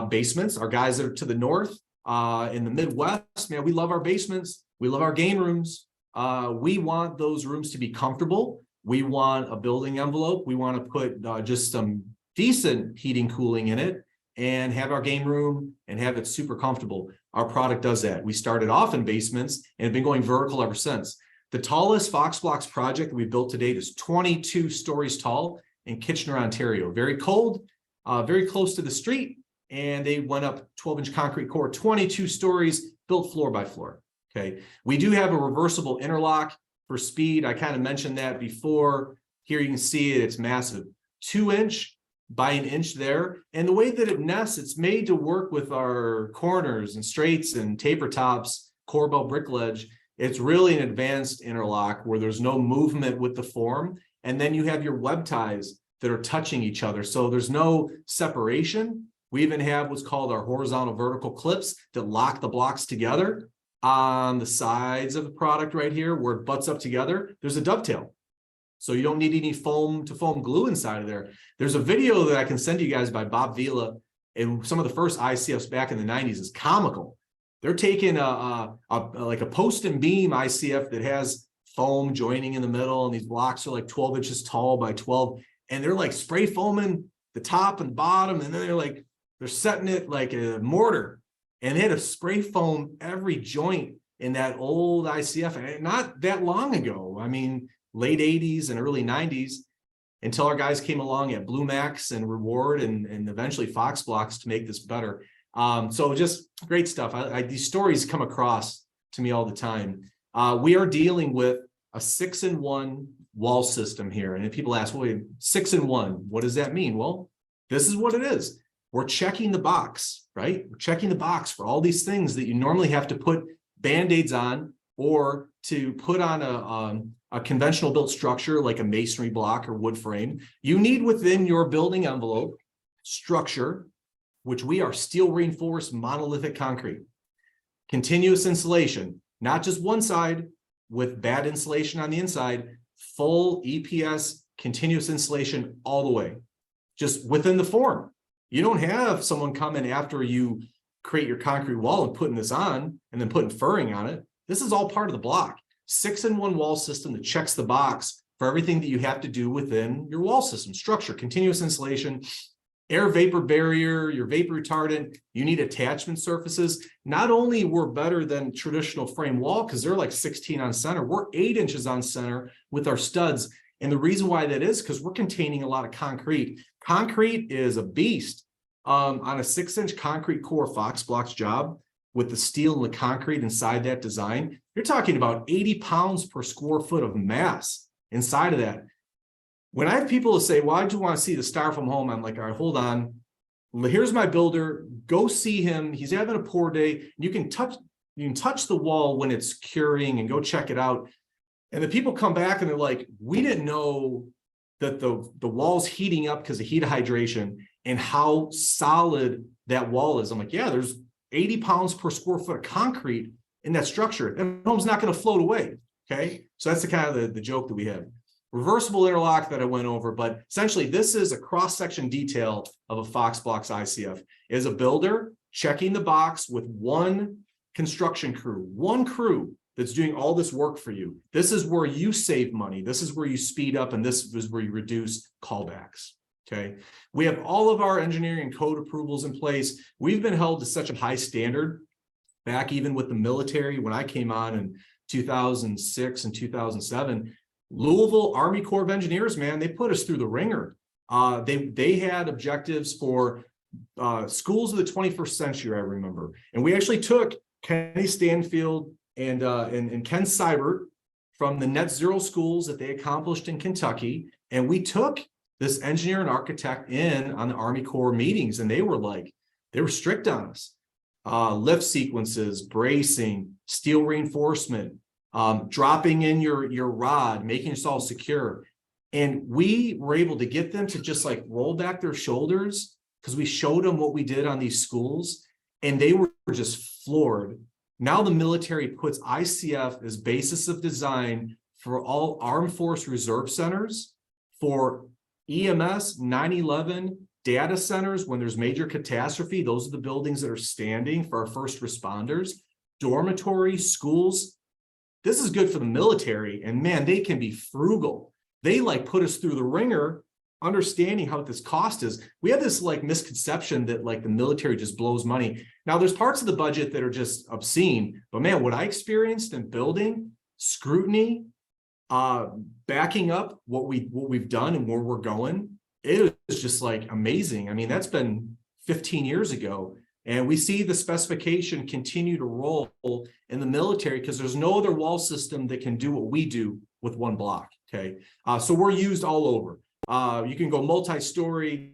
Basements, our guys that are to the north, in the Midwest, man, we love our basements. We love our game rooms. We want those rooms to be comfortable. We want a building envelope. We want to put just some decent heating, cooling in it and have our game room and have it super comfortable. Our product does that. We started off in basements and have been going vertical ever since. The tallest Fox Blocks project that we built to date is 22 stories tall in Kitchener, Ontario. Very cold, very close to the street. And they went up 12-inch concrete core, 22 stories, built floor by floor. Okay. We do have a reversible interlock for speed. I kind of mentioned that before. Here you can see it. It's massive. 2-inch by 1 inch there. And the way that it nests, it's made to work with our corners and straights and taper tops, corbel brick ledge. It's really an advanced interlock where there's no movement with the form. And then you have your web ties that are touching each other. So there's no separation. We even have what's called our horizontal vertical clips that lock the blocks together on the sides of the product right here where it butts up together. There's a dovetail. So you don't need any foam to foam glue inside of there. There's a video that I can send you guys by Bob Vila and some of the first ICFs back in the 90s. Is comical. They're taking like a post and beam ICF that has foam joining in the middle, and these blocks are like 12 inches tall by 12, and they're like spray foaming the top and bottom, and then they're setting it like a mortar, and they had to spray foam every joint in that old ICF, and not that long ago. I mean, late 80s and early 90s, until our guys came along at Blue Max and Reward and eventually Fox Blocks to make this better. So just great stuff. These stories come across to me all the time. We are dealing with a 6-in-1 wall system here. And if people ask, well, 6-in-1, what does that mean? Well, this is what it is. We're checking the box, right? We're checking the box for all these things that you normally have to put Band-Aids on, or to put on a conventional built structure like a masonry block or wood frame. You need within your building envelope structure, which we are steel reinforced monolithic concrete. Continuous insulation, not just one side with bad insulation on the inside, full EPS continuous insulation all the way, just within the form. You don't have someone come in after you create your concrete wall and putting this on and then putting furring on it. This is all part of the block. 6-in-1 wall system that checks the box for everything that you have to do within your wall system structure, continuous insulation, air vapor barrier, your vapor retardant. You need attachment surfaces. Not only we're better than traditional frame wall because they're like 16 on center, we're 8 inches on center with our studs. And the reason why that is because we're containing a lot of concrete. Concrete is a beast. On a 6-inch concrete core Fox Blocks job with the steel and the concrete inside that design, you're talking about 80 pounds per square foot of mass inside of that. When I have people who say, well, I just want to see the styrofoam home, I'm like, all right, hold on. Here's my builder. Go see him. He's having a poor day. You can touch the wall when it's curing and go check it out. And the people come back and they're like, we didn't know that the wall's heating up because of heat hydration and how solid that wall is. I'm like, yeah, there's 80 pounds per square foot of concrete in that structure. That home's not going to float away. Okay. So that's the kind of the joke that we have. Reversible interlock that I went over, but essentially this is a cross-section detail of a Fox Blocks ICF. Is a builder checking the box with one construction crew, one crew that's doing all this work for you. This is where you save money. This is where you speed up, and this is where you reduce callbacks. Okay. We have all of our engineering and code approvals in place. We've been held to such a high standard back even with the military. When I came on in 2006 and 2007, Louisville Army Corps of Engineers, man, they put us through the ringer. They had objectives for schools of the 21st century, I remember. And we actually took Kenny Stanfield and Ken Seibert from the net zero schools that they accomplished in Kentucky. And we took this engineer and architect in on the Army Corps meetings, and they were strict on us. Lift sequences, bracing, steel reinforcement, dropping in your rod, making yourself secure. And we were able to get them to just like roll back their shoulders because we showed them what we did on these schools, and they were just floored. Now the military puts ICF as basis of design for all Armed Force Reserve Centers, for EMS, 9/11, data centers, when there's major catastrophe, those are the buildings that are standing for our first responders, dormitories, schools. This is good for the military, and man, they can be frugal. They like put us through the ringer, understanding how this cost is. We have this like misconception that like the military just blows money. Now there's parts of the budget that are just obscene, but man, what I experienced in building, scrutiny, backing up what we've done and where we're going, it is just like amazing. I mean, that's been 15 years ago. And we see the specification continue to roll in the military because there's no other wall system that can do what we do with one block. Okay. So we're used all over. You can go multi-story.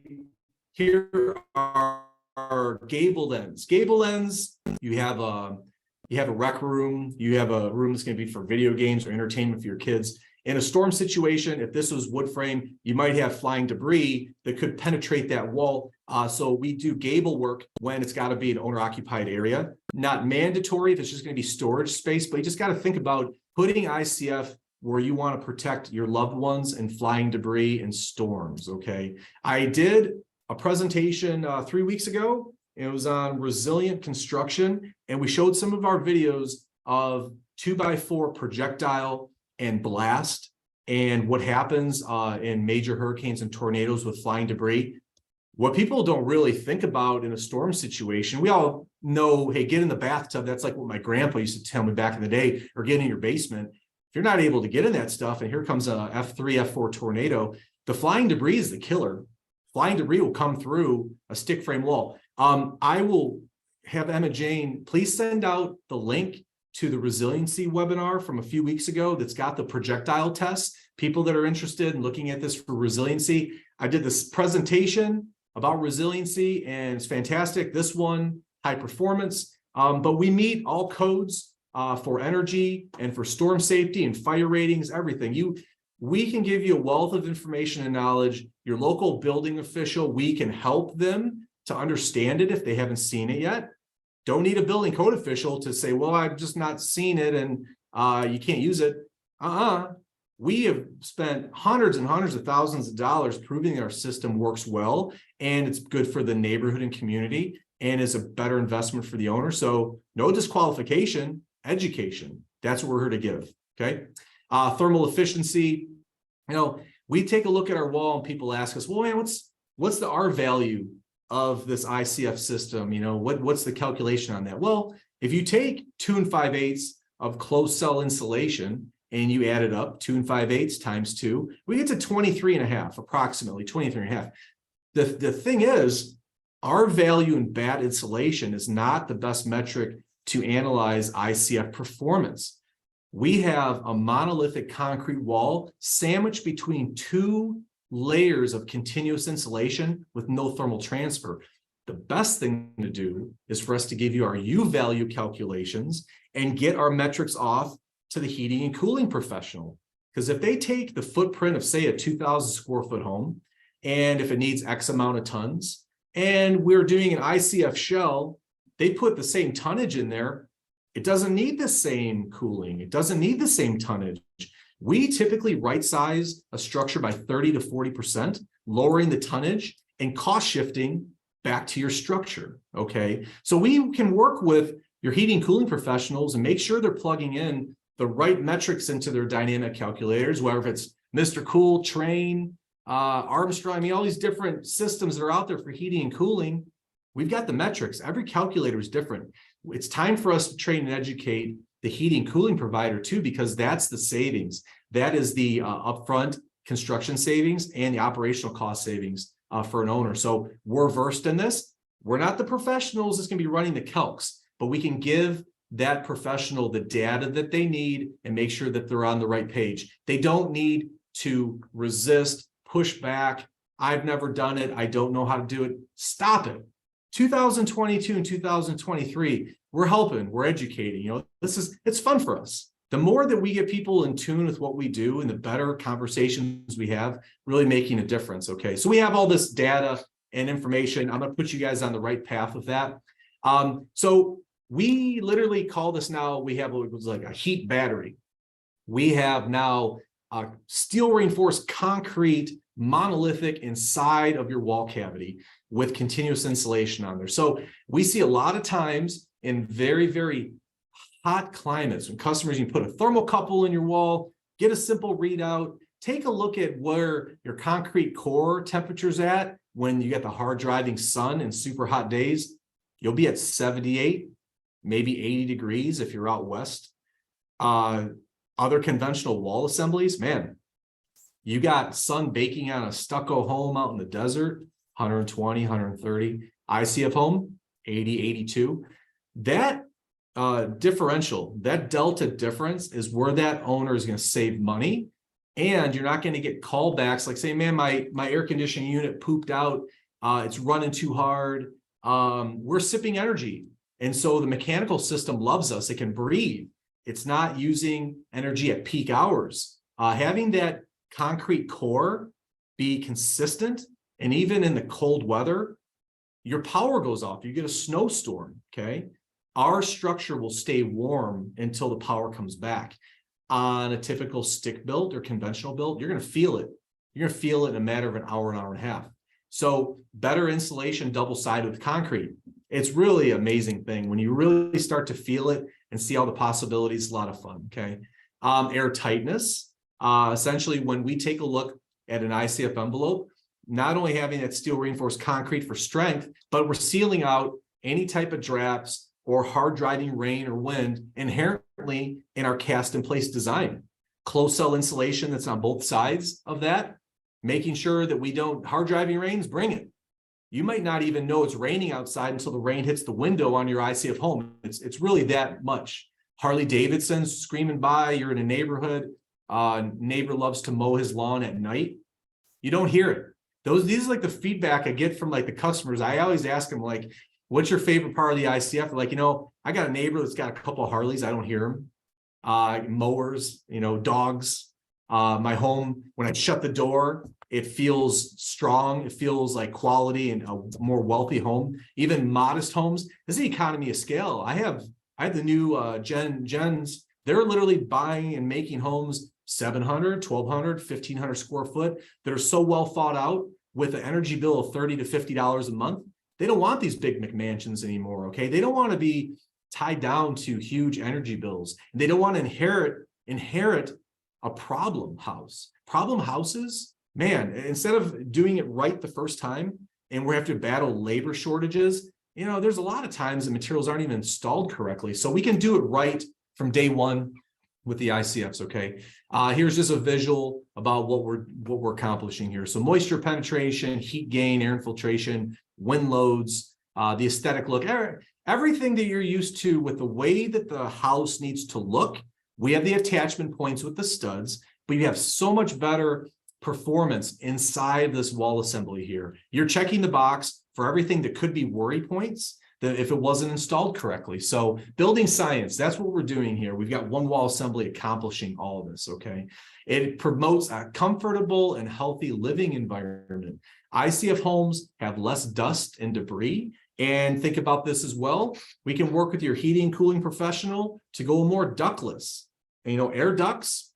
Here are gable ends. Gable ends, you have a rec room, you have a room that's going to be for video games or entertainment for your kids. In a storm situation, if this was wood frame, you might have flying debris that could penetrate that wall. So we do gable work when it's got to be an owner-occupied area. Not mandatory if it's just going to be storage space, but you just got to think about putting ICF where you want to protect your loved ones and flying debris and storms, okay? I did a presentation 3 weeks ago. It was on resilient construction, and we showed some of our videos of 2x4 projectile and blast and what happens in major hurricanes and tornadoes with flying debris. What people don't really think about in a storm situation, we all know, hey, get in the bathtub. That's like what my grandpa used to tell me back in the day, or get in your basement. If you're not able to get in that stuff, and here comes a F3, F4 tornado, the flying debris is the killer. Flying debris will come through a stick frame wall. I will have Emma Jane, please send out the link to the resiliency webinar from a few weeks ago that's got the projectile tests. People that are interested in looking at this for resiliency. I did this presentation about resiliency, and it's fantastic. This one, high performance, but we meet all codes for energy and for storm safety and fire ratings, everything. We can give you a wealth of information and knowledge. Your local building official, we can help them to understand it if they haven't seen it yet. Don't need a building code official to say, well, I've just not seen it and you can't use it. We have spent hundreds and hundreds of thousands of dollars proving our system works well, and it's good for the neighborhood and community, and is a better investment for the owner. So no disqualification, education. That's what we're here to give, okay? Thermal efficiency. You know, we take a look at our wall and people ask us, well, man, what's the R value of this ICF system? You know, what's the calculation on that? Well, if you take 2 5/8 of closed cell insulation and you add it up, 2 5/8 times 2, we get to 23.5, approximately 23.5. The thing is, our value in bad insulation is not the best metric to analyze ICF performance. We have a monolithic concrete wall sandwiched between 2 layers of continuous insulation with no thermal transfer. The best thing to do is for us to give you our U value calculations and get our metrics off to the heating and cooling professional. Because if they take the footprint of, say, a 2,000 square foot home, and if it needs X amount of tons, and we're doing an ICF shell, they put the same tonnage in there, it doesn't need the same cooling. It doesn't need the same tonnage. We typically right size a structure by 30 to 40%, lowering the tonnage and cost shifting back to your structure, okay? So we can work with your heating and cooling professionals and make sure they're plugging in the right metrics into their dynamic calculators, whether it's Mr. Cool, Train, Armstrong, I mean, all these different systems that are out there for heating and cooling. We've got the metrics. Every calculator is different. It's time for us to train and educate the heating and cooling provider too, because that's the savings. That is the upfront construction savings and the operational cost savings for an owner. So we're versed in this. We're not the professionals that's going to be running the calcs, but we can give that professional the data that they need and make sure that they're on the right page. They don't need to resist, push back. I've never done it. I don't know how to do it. Stop it. 2022 and 2023, we're helping, we're educating. You know, it's fun for us. the more that we get people in tune with what we do and the better conversations we have, really making a difference. Okay, so we have all this data and information. I'm going to put you guys on the right path with that. So we literally call this now, we have what was like a heat battery. We have now a steel reinforced concrete monolithic inside of your wall cavity with continuous insulation on there. So we see a lot of times in very, very hot climates when customers, you put a thermocouple in your wall, get a simple readout, take a look at where your concrete core temperature's at when you get the hard driving sun and super hot days. You'll be at 78, maybe 80 degrees if you're out west. Other conventional wall assemblies, man, you got sun baking on a stucco home out in the desert, 120, 130. ICF home, 80, 82. That differential, that delta difference is where that owner is going to save money. And you're not going to get callbacks like say, man, my air conditioning unit pooped out. It's running too hard. We're sipping energy. And so the mechanical system loves us. It can breathe. It's not using energy at peak hours. Having that concrete core be consistent, and even in the cold weather, your power goes off. You get a snowstorm, okay? Our structure will stay warm until the power comes back. On a typical stick built or conventional built, you're going to feel it. You're going to feel it in a matter of an hour and a half. So better insulation double-sided with concrete. It's really an amazing thing. When you really start to feel it and see all the possibilities, a lot of fun, okay? Air tightness. Essentially, when we take a look at an ICF envelope, not only having that steel reinforced concrete for strength, but we're sealing out any type of drafts or hard driving rain or wind inherently in our cast in place design. Closed cell insulation that's on both sides of that, making sure that we don't, hard driving rains, bring it. You might not even know it's raining outside until the rain hits the window on your ICF home. It's really that much. Harley Davidson's screaming by, you're in a neighborhood, neighbor loves to mow his lawn at night. You don't hear it. These are like the feedback I get from like the customers. I always ask them like, what's your favorite part of the ICF? They're like, I got a neighbor that's got a couple of Harleys. I don't hear them. Mowers, dogs. My home, when I shut the door, it feels strong. It feels like quality and a more wealthy home. Even modest homes. This is the economy of scale. I have the new gens. They're literally buying and making homes 700, 1,200, 1,500 square foot that are so well thought out with an energy bill of $30 to $50 a month. They don't want these big McMansions anymore, okay? They don't want to be tied down to huge energy bills. They don't want to inherit a problem house. Problem houses, man, instead of doing it right the first time and we have to battle labor shortages, there's a lot of times the materials aren't even installed correctly. So we can do it right from day one with the ICFs, okay? Here's just a visual about what we're accomplishing here. So moisture penetration, heat gain, air infiltration, wind loads, the aesthetic look, everything that you're used to with the way that the house needs to look. We have the attachment points with the studs, but you have so much better performance inside this wall assembly here. You're checking the box for everything that could be worry points that if it wasn't installed correctly. So building science, that's what we're doing here. We've got one wall assembly accomplishing all of this, okay? It promotes a comfortable and healthy living environment. ICF homes have less dust and debris. And think about this as well. We can work with your heating and cooling professional to go more ductless. And, air ducts,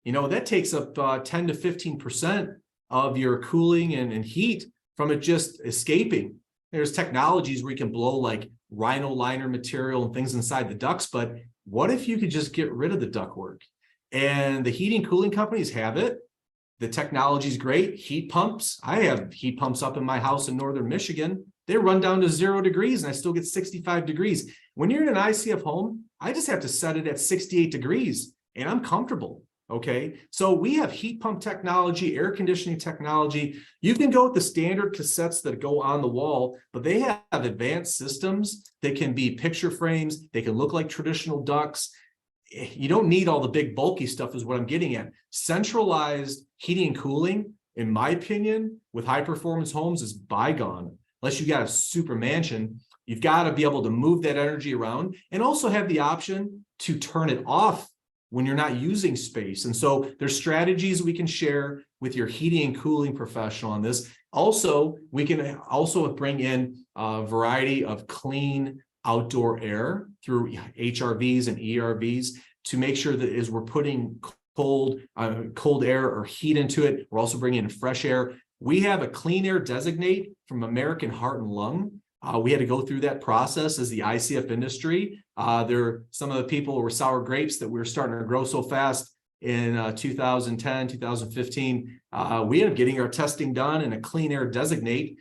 that takes up 10 to 15% of your cooling and heat from it just escaping. There's technologies where you can blow like rhino liner material and things inside the ducts, but what if you could just get rid of the ductwork? And the heating and cooling companies have it. The technology is great. Heat pumps. I have heat pumps up in my house in northern Michigan. They run down to 0 degrees and I still get 65 degrees. When you're in an ICF home, I just have to set it at 68 degrees and I'm comfortable. Okay, so we have heat pump technology, air conditioning technology. You can go with the standard cassettes that go on the wall, but they have advanced systems that can be picture frames. They can look like traditional ducts. You don't need all the big bulky stuff is what I'm getting at. Centralized heating and cooling, in my opinion, with high performance homes is bygone. Unless you got a super mansion, you've got to be able to move that energy around and also have the option to turn it off when you're not using space. And so there's strategies we can share with your heating and cooling professional on this. Also, we can also bring in a variety of clean outdoor air through HRVs and ERVs to make sure that as we're putting cold air or heat into it, we're also bringing in fresh air. We have a clean air designate from American Heart and Lung. We had to go through that process as the ICF industry. Some of the people were sour grapes that we were starting to grow so fast in 2010, 2015. We ended up getting our testing done in a clean air designate.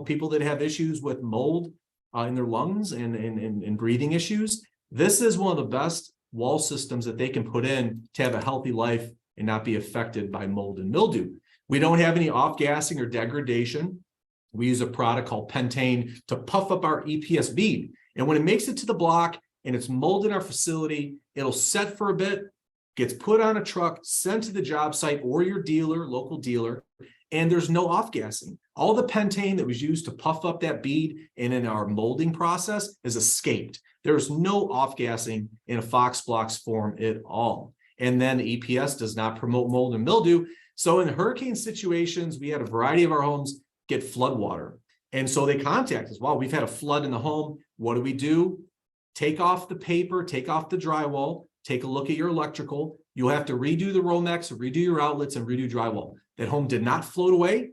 People that have issues with mold in their lungs and breathing issues. This is one of the best wall systems that they can put in to have a healthy life and not be affected by mold and mildew. We don't have any off-gassing or degradation. We use a product called pentane to puff up our EPS bead. And when it makes it to the block and it's molded in our facility, it'll set for a bit, gets put on a truck, sent to the job site or your dealer, local dealer, and there's no off-gassing. All the pentane that was used to puff up that bead and in our molding process has escaped. There's no off-gassing in a Fox Blocks form at all. And then the EPS does not promote mold and mildew. So in hurricane situations, we had a variety of our homes get flood water. And so they contact us. Wow, we've had a flood in the home. What do? Take off the paper, take off the drywall, take a look at your electrical. You'll have to redo the Romex, redo your outlets, and redo drywall. That home did not float away.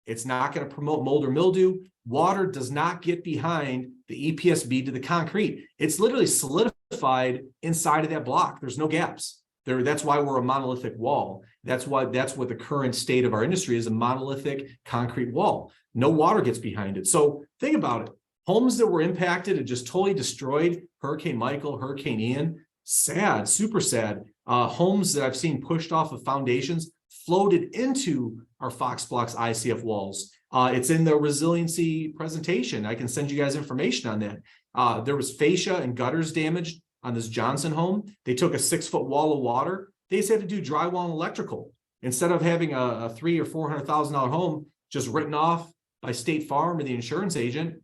It's not going to promote mold or mildew. Water does not get behind the EPS bead to the concrete. It's literally solidified inside of that block. There's no gaps. That's why we're a monolithic wall. That's what the current state of our industry is, a monolithic concrete wall. No water gets behind it. So think about it. Homes that were impacted and just totally destroyed, Hurricane Michael, Hurricane Ian, sad, super sad. Homes that I've seen pushed off of foundations floated into our Fox Blocks ICF walls. It's in the resiliency presentation. I can send you guys information on that. There was fascia and gutters damaged on this Johnson home. They took a 6-foot wall of water. They just had to do drywall and electrical. Instead of having a $300,000 or $400,000 home just written off by State Farm or the insurance agent,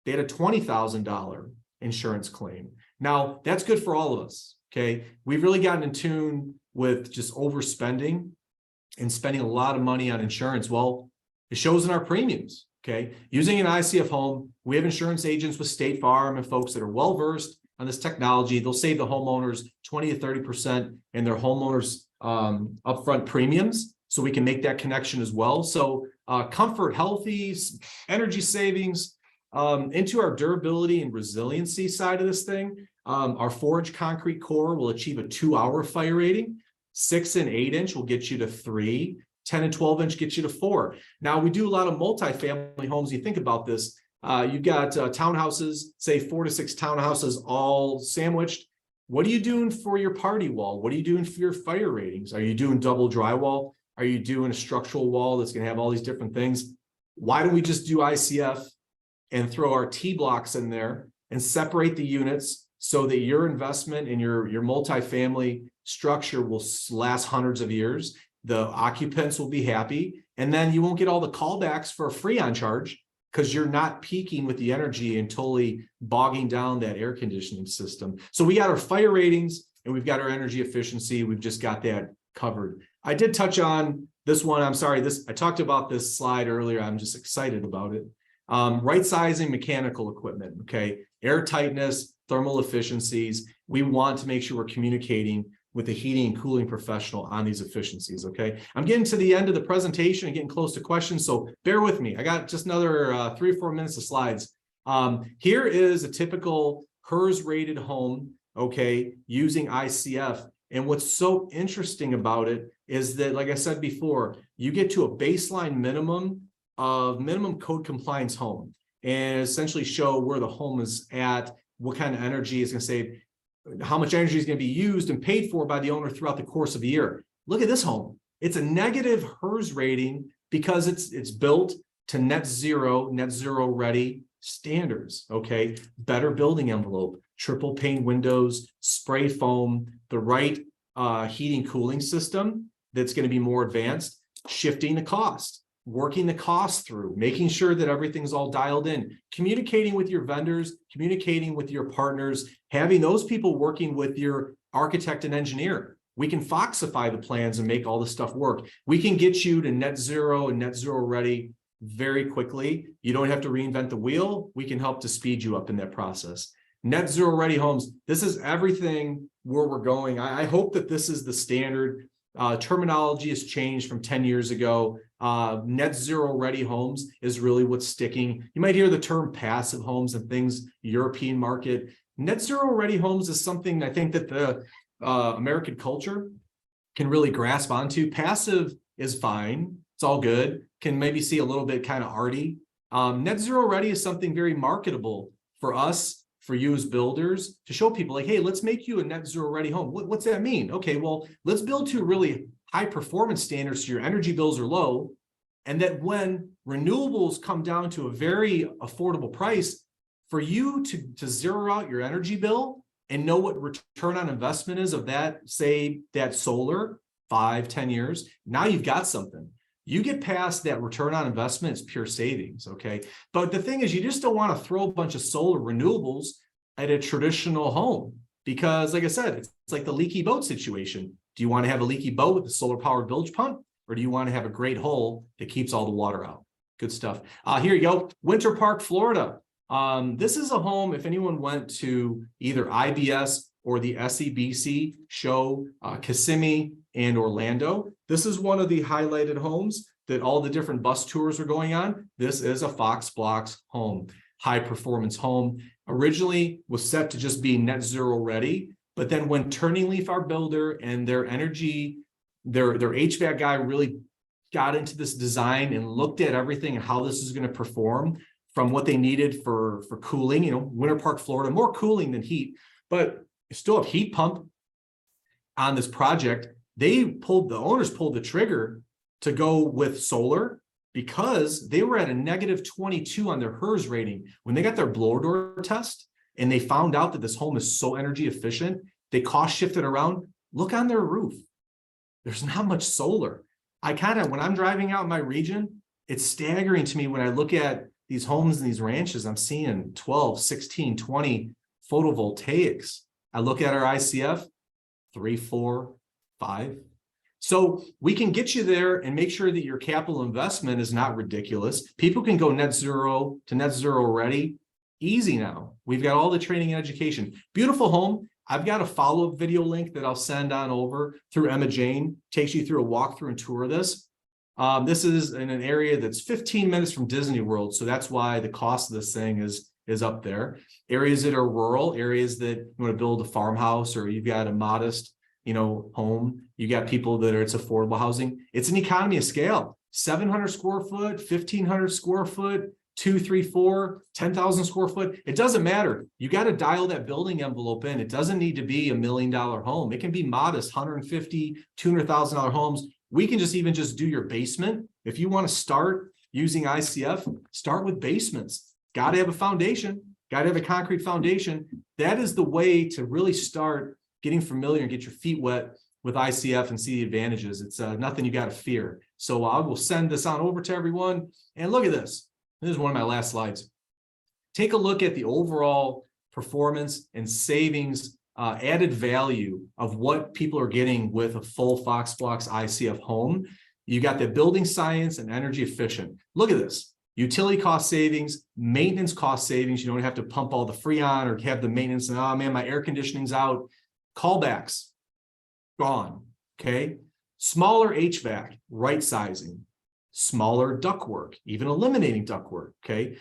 they had a $20,000 insurance claim. Now, that's good for all of us, okay? We've really gotten in tune with just overspending and spending a lot of money on insurance. Well, it shows in our premiums, okay? Using an ICF home, we have insurance agents with State Farm and folks that are well-versed on this technology. They'll save the homeowners 20 to 30% in their homeowners' upfront premiums, so we can make that connection as well. So comfort, healthy, energy savings, into our durability and resiliency side of this thing. Our 4-inch concrete core will achieve a 2-hour fire rating. 6 and 8-inch will get you to 3. 10 and 12-inch get you to 4. Now, we do a lot of multifamily homes. You think about this. You've got townhouses, say 4 to 6 townhouses all sandwiched. What are you doing for your party wall? What are you doing for your fire ratings? Are you doing double drywall? Are you doing a structural wall that's going to have all these different things? Why don't we just do ICF and throw our T-blocks in there and separate the units so that your investment in your multifamily structure will last hundreds of years? The occupants will be happy, and then you won't get all the callbacks for a Freon charge because you're not peaking with the energy and totally bogging down that air conditioning system. So we got our fire ratings and we've got our energy efficiency. We've just got that covered. I did touch on this one. I'm sorry, I talked about this slide earlier. I'm just excited about it. Right sizing mechanical equipment, okay? Air tightness, thermal efficiencies. We want to make sure we're communicating with the heating and cooling professional on these efficiencies, okay? I'm getting to the end of the presentation and getting close to questions, so bear with me. I got just another 3 or 4 minutes of slides. Here is a typical HERS rated home, okay, using ICF. And what's so interesting about it is that, like I said before, you get to a baseline minimum of minimum code compliance home and essentially show where the home is at, what kind of energy is going to save, how much energy is going to be used and paid for by the owner throughout the course of the year. Look at this home. It's a negative HERS rating because it's built to net zero ready standards, okay? Better building envelope, triple pane windows, spray foam, the right heating cooling system that's going to be more advanced, shifting the cost, working the cost through, making sure that everything's all dialed in, communicating with your vendors, communicating with your partners, having those people working with your architect and engineer. We can Foxify the plans and make all this stuff work. We can get you to net zero and net zero ready very quickly. You don't have to reinvent the wheel. We can help to speed you up in that process. Net zero ready homes. This is everything where we're going. I hope that this is the standard. Terminology has changed from 10 years ago. Net zero ready homes is really what's sticking. You might hear the term passive homes and things, European market. Net zero ready homes is something I think that the American culture can really grasp onto. Passive is fine. It's all good. Can maybe see a little bit kind of arty. Net zero ready is something very marketable for us, for you as builders, to show people like, hey, let's make you a net zero ready home. What's that mean? Okay, well, let's build to really high performance standards so your energy bills are low. And that when renewables come down to a very affordable price, for you to zero out your energy bill and know what return on investment is of that, say that solar, 5-10 years, now you've got something. You get past that return on investment, it's pure savings, okay? But the thing is, you just don't want to throw a bunch of solar renewables at a traditional home because, like I said, it's like the leaky boat situation. Do you want to have a leaky boat with a solar-powered bilge pump, or do you want to have a great hole that keeps all the water out? Good stuff. Here you go, Winter Park, Florida. This is a home, if anyone went to either IBS or the SEBC show, Kissimmee and Orlando, this is one of the highlighted homes that all the different bus tours are going on. This is a Fox Blocks home, high performance home. Originally was set to just be net zero ready, but then when Turning Leaf, our builder, and their energy, their HVAC guy really got into this design and looked at everything and how this is going to perform from what they needed for cooling, Winter Park, Florida, more cooling than heat, but you still have heat pump on this project. The owners pulled the trigger to go with solar because they were at a -22 on their HERS rating. When they got their blower door test and they found out that this home is so energy efficient, they cost shifted around. Look on their roof. There's not much solar. When I'm driving out in my region, it's staggering to me when I look at these homes and these ranches, I'm seeing 12, 16, 20 photovoltaics. I look at our ICF, 3, 4, 5. So we can get you there and make sure that your capital investment is not ridiculous. People can go net zero to net zero ready easy now. We've got all the training and education. Beautiful home. I've got a follow-up video link that I'll send on over through Emma Jane. Takes you through a walkthrough and tour of this. This is in an area that's 15 minutes from Disney World. So that's why the cost of this thing is up there. Areas that are rural, areas that you want to build a farmhouse, or you've got a modest, home. You got people that it's affordable housing. It's an economy of scale, 700 square foot, 1,500 square foot, 2, 3, 4, 10,000 square foot. It doesn't matter. You got to dial that building envelope in. It doesn't need to be $1 million home. It can be modest, $150,000, $200,000 homes. We can just do your basement. If you want to start using ICF, start with basements. Got to have a foundation, got to have a concrete foundation. That is the way to really start getting familiar and get your feet wet with ICF and see the advantages. It's nothing you got to fear. So I will send this on over to everyone. And look at this. This is one of my last slides. Take a look at the overall performance and savings added value of what people are getting with a full Fox Blocks ICF home. You got the building science and energy efficient. Look at this. Utility cost savings, maintenance cost savings. You don't have to pump all the Freon or have the maintenance. And oh man, my air conditioning's out. Callbacks, gone. Okay. Smaller HVAC, right sizing, smaller ductwork, even eliminating ductwork. Okay.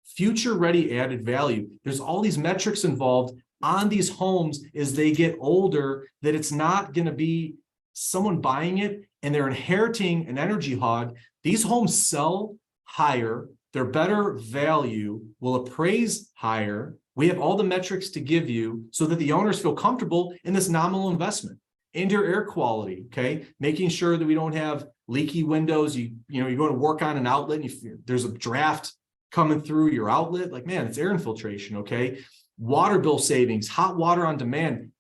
Future ready added value. There's all these metrics involved on these homes as they get older, that it's not going to be someone buying it and they're inheriting an energy hog. These homes sell higher, they're better value, will appraise higher. We have all the metrics to give you so that the owners feel comfortable in this nominal investment. Indoor air quality, okay? Making sure that we don't have leaky windows. You go to work on an outlet and there's a draft coming through your outlet. Like, man, it's air infiltration, okay? Water bill savings, hot water on demand.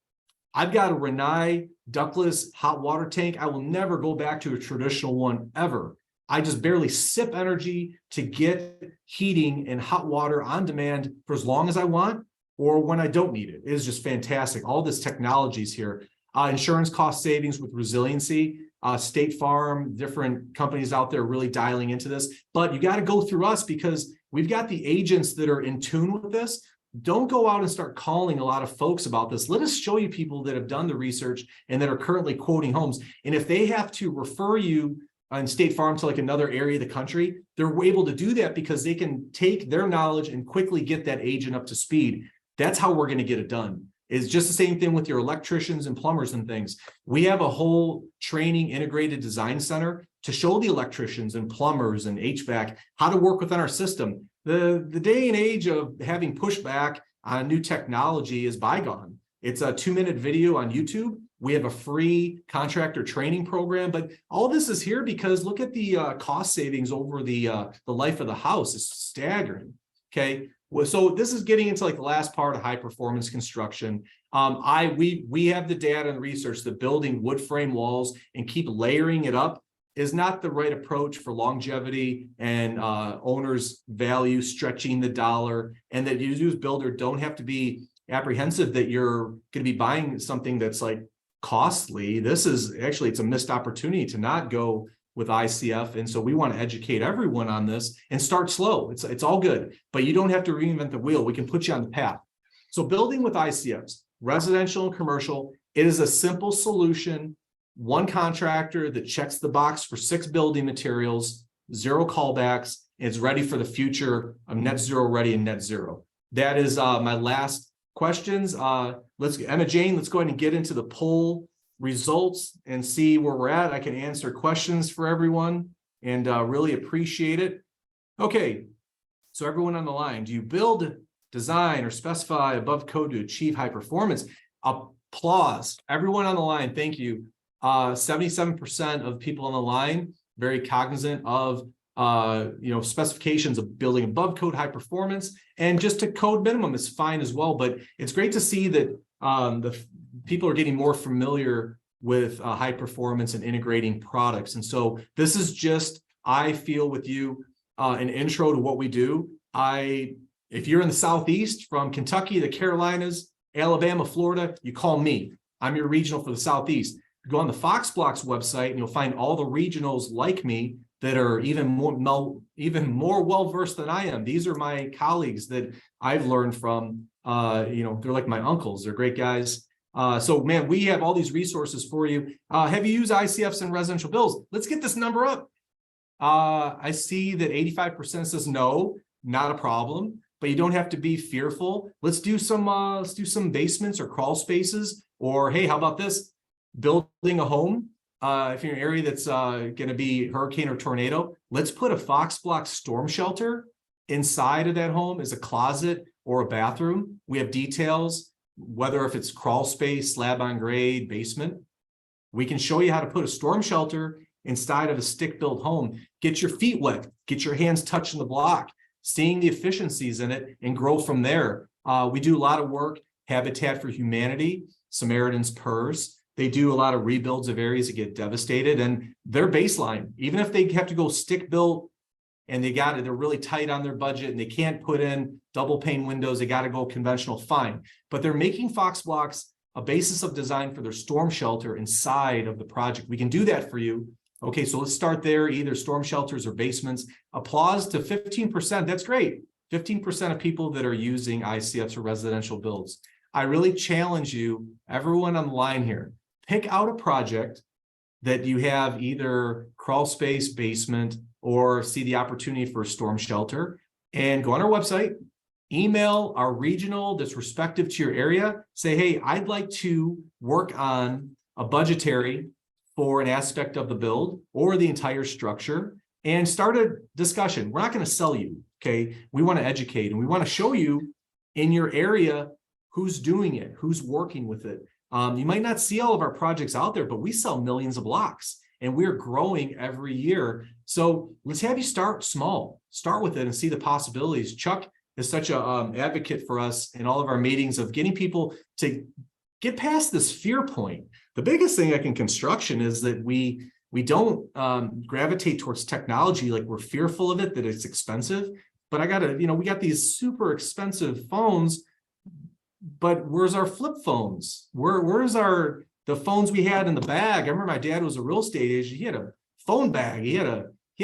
I've got a Rinnai ductless hot water tank. I will never go back to a traditional one ever. I just barely sip energy to get heating and hot water on demand for as long as I want. or when I don't need it. It is just fantastic. All this technology is here. Insurance cost savings with resiliency. State Farm, different companies out there really dialing into this. But you got to go through us because we've got the agents that are in tune with this. Don't go out and start calling a lot of folks about this. Let us show you people that have done the research and that are currently quoting homes. And if they have to refer you on State Farm to like another area of the country, they're able to do that because they can take their knowledge and quickly get that agent up to speed. That's how we're going to get it done. It's just the same thing with your electricians and plumbers and things. We have a whole training integrated design center to show the electricians and plumbers and HVAC how to work within our system. The day and age of having pushback on new technology is bygone. It's a 2-minute video on YouTube. We have a free contractor training program, but all this is here because look at the cost savings over the life of the house. It's staggering. Okay. Well, so this is getting into like the last part of high performance construction. We have the data and research that building wood frame walls and keep layering it up is not the right approach for longevity and owners value stretching the dollar, and that you as builder don't have to be apprehensive that you're going to be buying something that's like costly. This is actually, it's a missed opportunity to not go with ICF. And so we want to educate everyone on this and start slow. It's all good, but you don't have to reinvent the wheel. We can put you on the path. So building with ICFs, residential and commercial, it is a simple solution. One contractor that checks the box for 6 building materials, 0 callbacks, and it's ready for the future of net zero ready and net zero. That is my last questions. Emma Jane, let's go ahead and get into the poll results and see where we're at. I can answer questions for everyone and really appreciate it. Okay, so everyone on the line, do you build, design, or specify above code to achieve high performance? Applause. Everyone on the line, thank you. 77% of people on the line very cognizant of specifications of building above code high performance, and just to code minimum is fine as well. But it's great to see that the people are getting more familiar with high performance and integrating products. And so this is just, I feel with you, an intro to what we do. If you're in the Southeast, from Kentucky, the Carolinas, Alabama, Florida, you call me. I'm your regional for the Southeast. Go on the Fox Blocks website and you'll find all the regionals like me that are even more well-versed than I am. These are my colleagues that I've learned from. They're like my uncles. They're great guys. So man, we have all these resources for you. Have you used ICFs in residential builds? Let's get this number up. I see that 85% says no, not a problem, but you don't have to be fearful. Let's do some basements or crawl spaces, or hey, how about this? Building a home. If you're in an area that's going to be hurricane or tornado, let's put a Fox Block storm shelter inside of that home as a closet or a bathroom. We have details, whether if it's crawl space, slab on grade, basement. We can show you how to put a storm shelter inside of a stick-built home. Get your feet wet, get your hands touching the block, seeing the efficiencies in it, and grow from there. We do a lot of work, Habitat for Humanity, Samaritan's Purse. They do a lot of rebuilds of areas that get devastated, and their baseline, even if they have to go stick built and they're really tight on their budget and they can't put in double pane windows, they got to go conventional, fine. But they're making Fox Blocks a basis of design for their storm shelter inside of the project. We can do that for you. Okay, so let's start there, either storm shelters or basements. Applause to 15%. That's great. 15% of people that are using ICFs for residential builds. I really challenge you, everyone on the line here, pick out a project that you have either crawl space, basement, or see the opportunity for a storm shelter, and go on our website, email our regional that's respective to your area, say, hey, I'd like to work on a budgetary for an aspect of the build or the entire structure, and start a discussion. We're not going to sell you, okay? We want to educate, and we want to show you in your area who's doing it, who's working with it. You might not see all of our projects out there, but we sell millions of blocks and we're growing every year. So let's have you start small, start with it and see the possibilities. Chuck is such an advocate for us in all of our meetings of getting people to get past this fear point. The biggest thing like in construction is that we don't gravitate towards technology. Like we're fearful of it, that it's expensive, but we got these super expensive phones. but where's our flip phones? Where's the phones we had in the bag? I remember my dad was a real estate agent. He had a phone bag. He had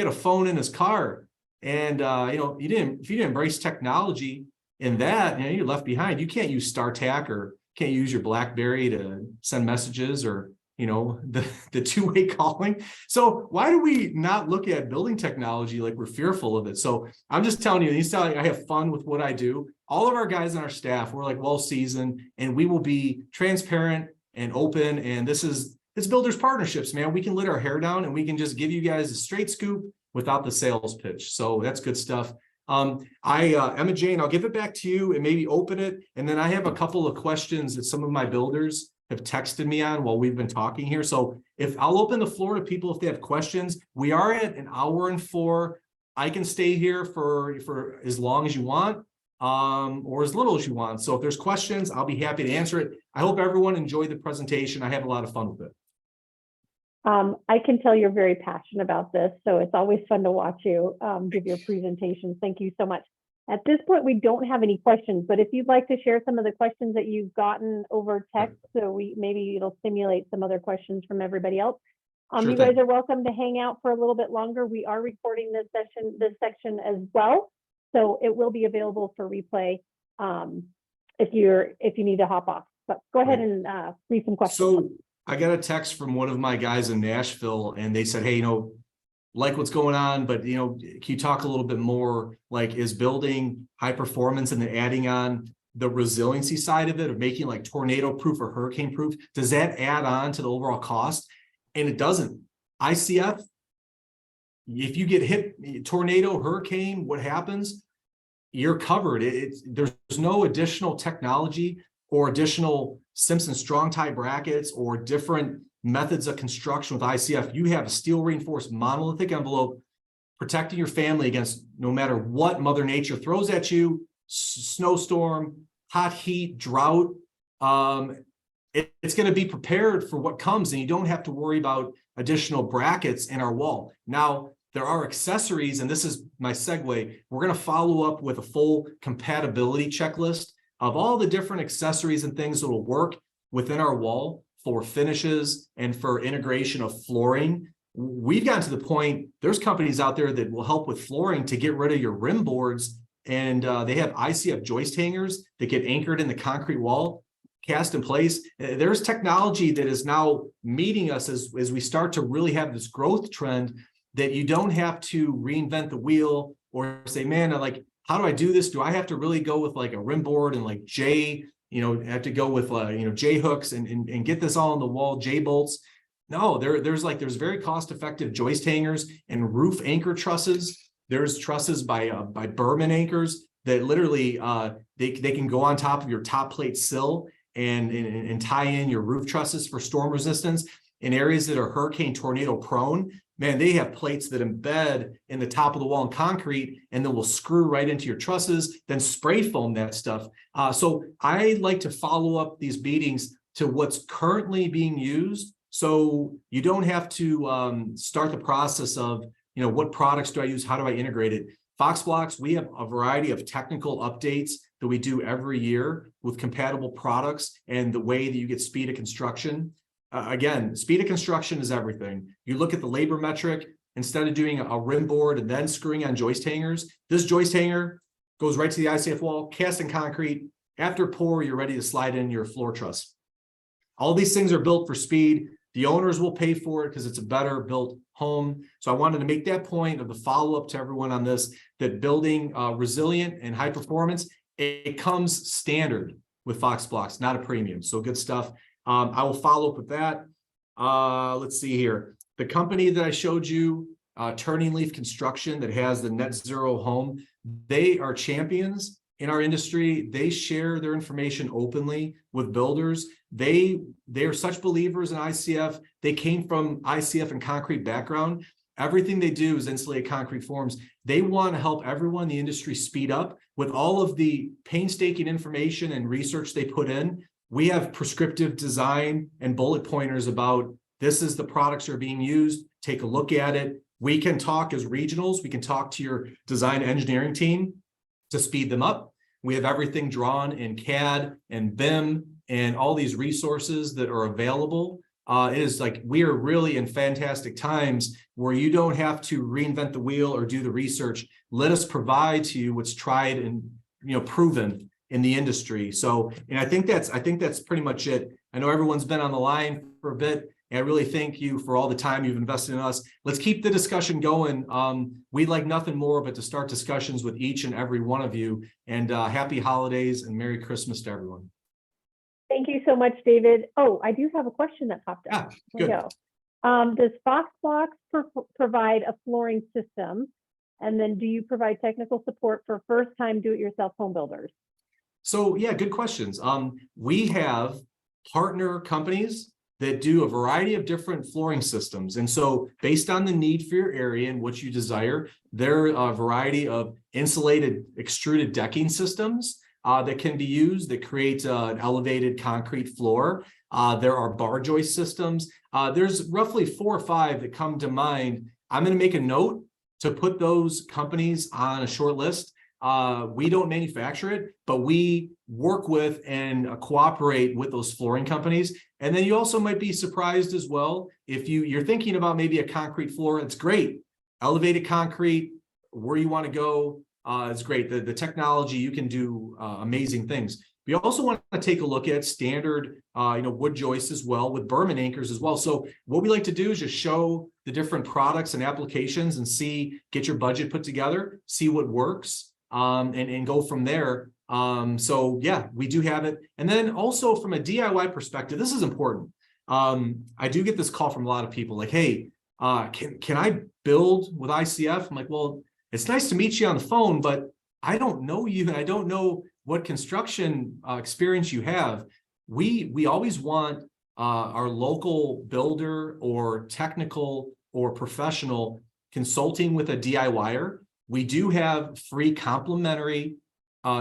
a phone in his car. And if you didn't embrace technology in that, you're left behind. You can't use StarTAC or can't use your BlackBerry to send messages or the two-way calling. So why do we not look at building technology like we're fearful of it? So I'm just telling you, I have fun with what I do. All of our guys on our staff, we're like well-seasoned, and we will be transparent and open. And it's builders partnerships, man. We can let our hair down and we can just give you guys a straight scoop without the sales pitch. So that's good stuff. Emma Jane, I'll give it back to you and maybe open it. And then I have a couple of questions that some of my builders have texted me on while we've been talking here. So if I'll open the floor to people if they have questions. We are at 1 hour and 4. I can stay here for as long as you want, or as little as you want. So if there's questions, I'll be happy to answer it. I hope everyone enjoyed the presentation. I have a lot of fun with it. I can tell you're very passionate about this, so it's always fun to watch you give your presentations. Thank you so much. At this point, we don't have any questions, but if you'd like to share some of the questions that you've gotten over text, so maybe it'll stimulate some other questions from everybody else. Sure You guys are welcome to hang out for a little bit longer. We are recording this section as well, so it will be available for replay if you need to hop off. But go ahead and read some questions. So I got a text from one of my guys in Nashville, and they said, hey, like what's going on, but can you talk a little bit more, like, is building high performance and then adding on the resiliency side of it, of making like tornado proof or hurricane proof, does that add on to the overall cost? And it doesn't. ICF, if you get hit, tornado, hurricane, what happens? You're covered. There's no additional technology or additional Simpson strong tie brackets or different methods of construction with ICF. You have a steel reinforced monolithic envelope protecting your family against no matter what Mother Nature throws at you, snowstorm, hot heat, drought. It's going to be prepared for what comes, and you don't have to worry about additional brackets in our wall. Now, there are accessories, and this is my segue. We're going to follow up with a full compatibility checklist of all the different accessories and things that will work within our wall for finishes and for integration of flooring. We've gotten to the point, there's companies out there that will help with flooring to get rid of your rim boards, and they have ICF joist hangers that get anchored in the concrete wall, cast in place. There's technology that is now meeting us as we start to really have this growth trend, that you don't have to reinvent the wheel or say, man, like, how do I do this? Do I have to really go with like a rim board and like J, have to go with J hooks and get this all on the wall, J bolts? No, there's very cost-effective joist hangers and roof anchor trusses. There's trusses by Berman anchors that literally they can go on top of your top plate sill and tie in your roof trusses for storm resistance. In areas that are hurricane tornado prone, man, they have plates that embed in the top of the wall in concrete and then will screw right into your trusses, then spray foam that stuff. So I like to follow up these meetings to what's currently being used, so you don't have to start the process of, what products do I use? How do I integrate it? Fox Blocks, we have a variety of technical updates that we do every year with compatible products and the way that you get speed of construction. Again, speed of construction is everything. You look at the labor metric, instead of doing a rim board and then screwing on joist hangers, this joist hanger goes right to the ICF wall, cast in concrete. After pour, you're ready to slide in your floor truss. All these things are built for speed. The owners will pay for it because it's a better built home. So I wanted to make that point of the follow-up to everyone on this, that building resilient and high performance, it comes standard with Fox Blocks, not a premium. So good stuff. I will follow up with that. Let's see here. The company that I showed you, Turning Leaf Construction, that has the net zero home, they are champions in our industry. They share their information openly with builders. They are such believers in ICF. They came from ICF and concrete background. Everything they do is insulated concrete forms. They want to help everyone in the industry speed up with all of the painstaking information and research they put in. We have prescriptive design and bullet pointers about this is the products that are being used. Take a look at it. We can talk as regionals. We can talk to your design engineering team to speed them up. We have everything drawn in CAD and BIM and all these resources that are available. It is like we are really in fantastic times where you don't have to reinvent the wheel or do the research. Let us provide to you what's tried and proven in the industry. So, and I think that's pretty much it. I know everyone's been on the line for a bit, and I really thank you for all the time you've invested in us. Let's keep the discussion going. We'd like nothing more but to start discussions with each and every one of you. And happy holidays and Merry Christmas to everyone. Thank you so much, David. Oh, I do have a question that popped up. Good. Does FoxBlocks provide a flooring system? And then do you provide technical support for first-time do-it-yourself home builders? So yeah, good questions. We have partner companies that do a variety of different flooring systems. And so based on the need for your area and what you desire, there are a variety of insulated extruded decking systems that can be used that create an elevated concrete floor. There are bar joist systems. There's roughly 4 or 5 that come to mind. I'm going to make a note to put those companies on a short list. We don't manufacture it, but we work with and cooperate with those flooring companies. And then you also might be surprised as well if you're thinking about maybe a concrete floor. It's great. Elevated concrete, where you want to go. It's great. The technology, you can do amazing things. We also want to take a look at standard, wood joists as well with berm and anchors as well. So what we like to do is just show the different products and applications and get your budget put together, see what works, and go from there. So yeah, we do have it. And then also from a DIY perspective, this is important. I do get this call from a lot of people like, hey, can I build with ICF? I'm like, well, it's nice to meet you on the phone, but I don't know you and I don't know what construction experience you have. We always want our local builder or technical or professional consulting with a DIYer. We do have free complimentary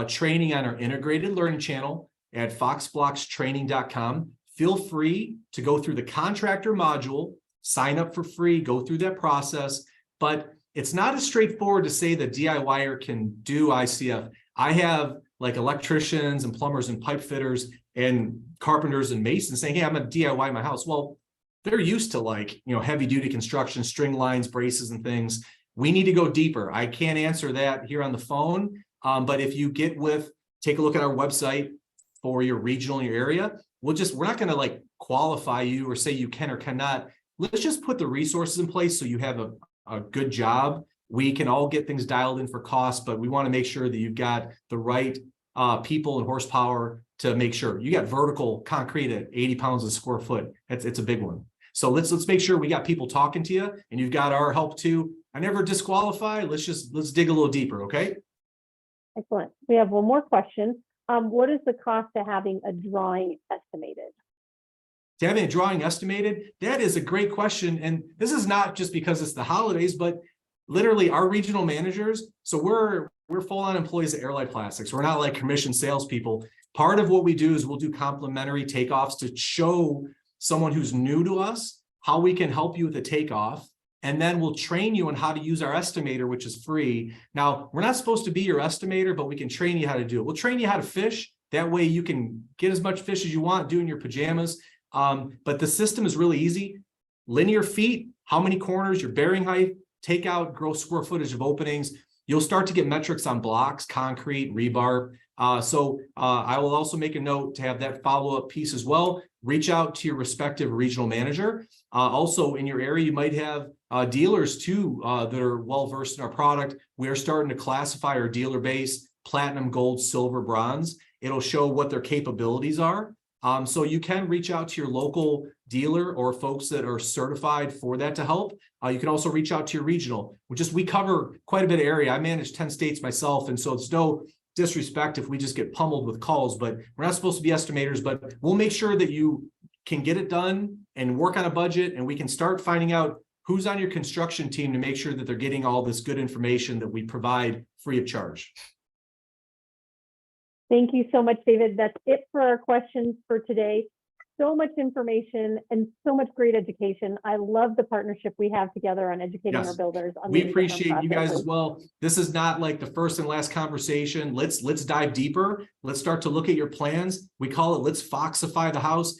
training on our integrated learning channel at foxblockstraining.com. Feel free to go through the contractor module, sign up for free, go through that process. But it's not as straightforward to say that DIYer can do ICF. I have like electricians and plumbers and pipe fitters and carpenters and masons saying, hey, I'm going to DIY my house. Well, they're used to heavy duty construction, string lines, braces and things. We need to go deeper. I can't answer that here on the phone. But if you take a look at our website for your regional in your area, we're not going to qualify you or say you can or cannot. Let's just put the resources in place so you have a good job. We can all get things dialed in for cost, but we want to make sure that you've got the right people and horsepower to make sure you got vertical concrete at 80 pounds a square foot. It's a big one. So let's make sure we got people talking to you and you've got our help too. I never disqualify. Let's dig a little deeper. Okay. Excellent. We have one more question. What is the cost to having a drawing estimated? To having a drawing estimated, that is a great question. And this is not just because it's the holidays, but literally our regional managers. So we're full-on employees at Airlite Plastics. We're not like commissioned salespeople. Part of what we do is we'll do complimentary takeoffs to show someone who's new to us how we can help you with the takeoff. And then we'll train you on how to use our estimator, which is free. Now, we're not supposed to be your estimator, but we can train you how to do it. We'll train you how to fish. That way you can get as much fish as you want, do in your pajamas. But the system is really easy. Linear feet, how many corners, your bearing height, take out gross square footage of openings. You'll start to get metrics on blocks, concrete, rebar. So I will also make a note to have that follow-up piece as well. Reach out to your respective regional manager. Also in your area, you might have dealers too that are well-versed in our product. We are starting to classify our dealer base, platinum, gold, silver, bronze. It'll show what their capabilities are. So you can reach out to your local dealer or folks that are certified for that to help. You can also reach out to your regional. We cover quite a bit of area. I manage 10 states myself, and so it's no disrespect if we just get pummeled with calls, but we're not supposed to be estimators, but we'll make sure that you can get it done and work on a budget, and we can start finding out who's on your construction team to make sure that they're getting all this good information that we provide free of charge. Thank you so much, David. That's it for our questions for today. so much information and so much great education. I love the partnership we have together on educating Yes. our builders. On We these different appreciate you guys processes. as well. This is not like the first and last conversation. Let's dive deeper. Let's start to look at your plans. We call it, let's Foxify the house.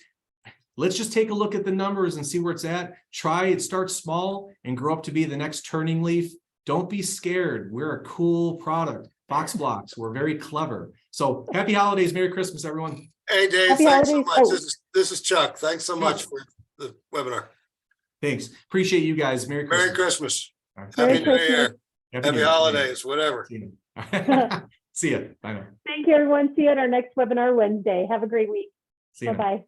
Let's just take a look at the numbers and see where it's at. Try it, start small and grow up to be the next turning leaf. Don't be scared. We're a cool product. Fox Blocks, we're very clever. So happy holidays, Merry Christmas, everyone. Hey, Dave, Happy thanks so holidays. much. Oh. This is Chuck. Thanks so much for the webinar. Thanks. Appreciate you guys. Merry Christmas. Merry Christmas. All right. Merry Happy New Year. Christmas. Happy New Happy Year. holidays, whatever. See you. See ya. Bye now. Thank you, everyone. See you at our next webinar Wednesday. Have a great week. See ya. Bye-bye.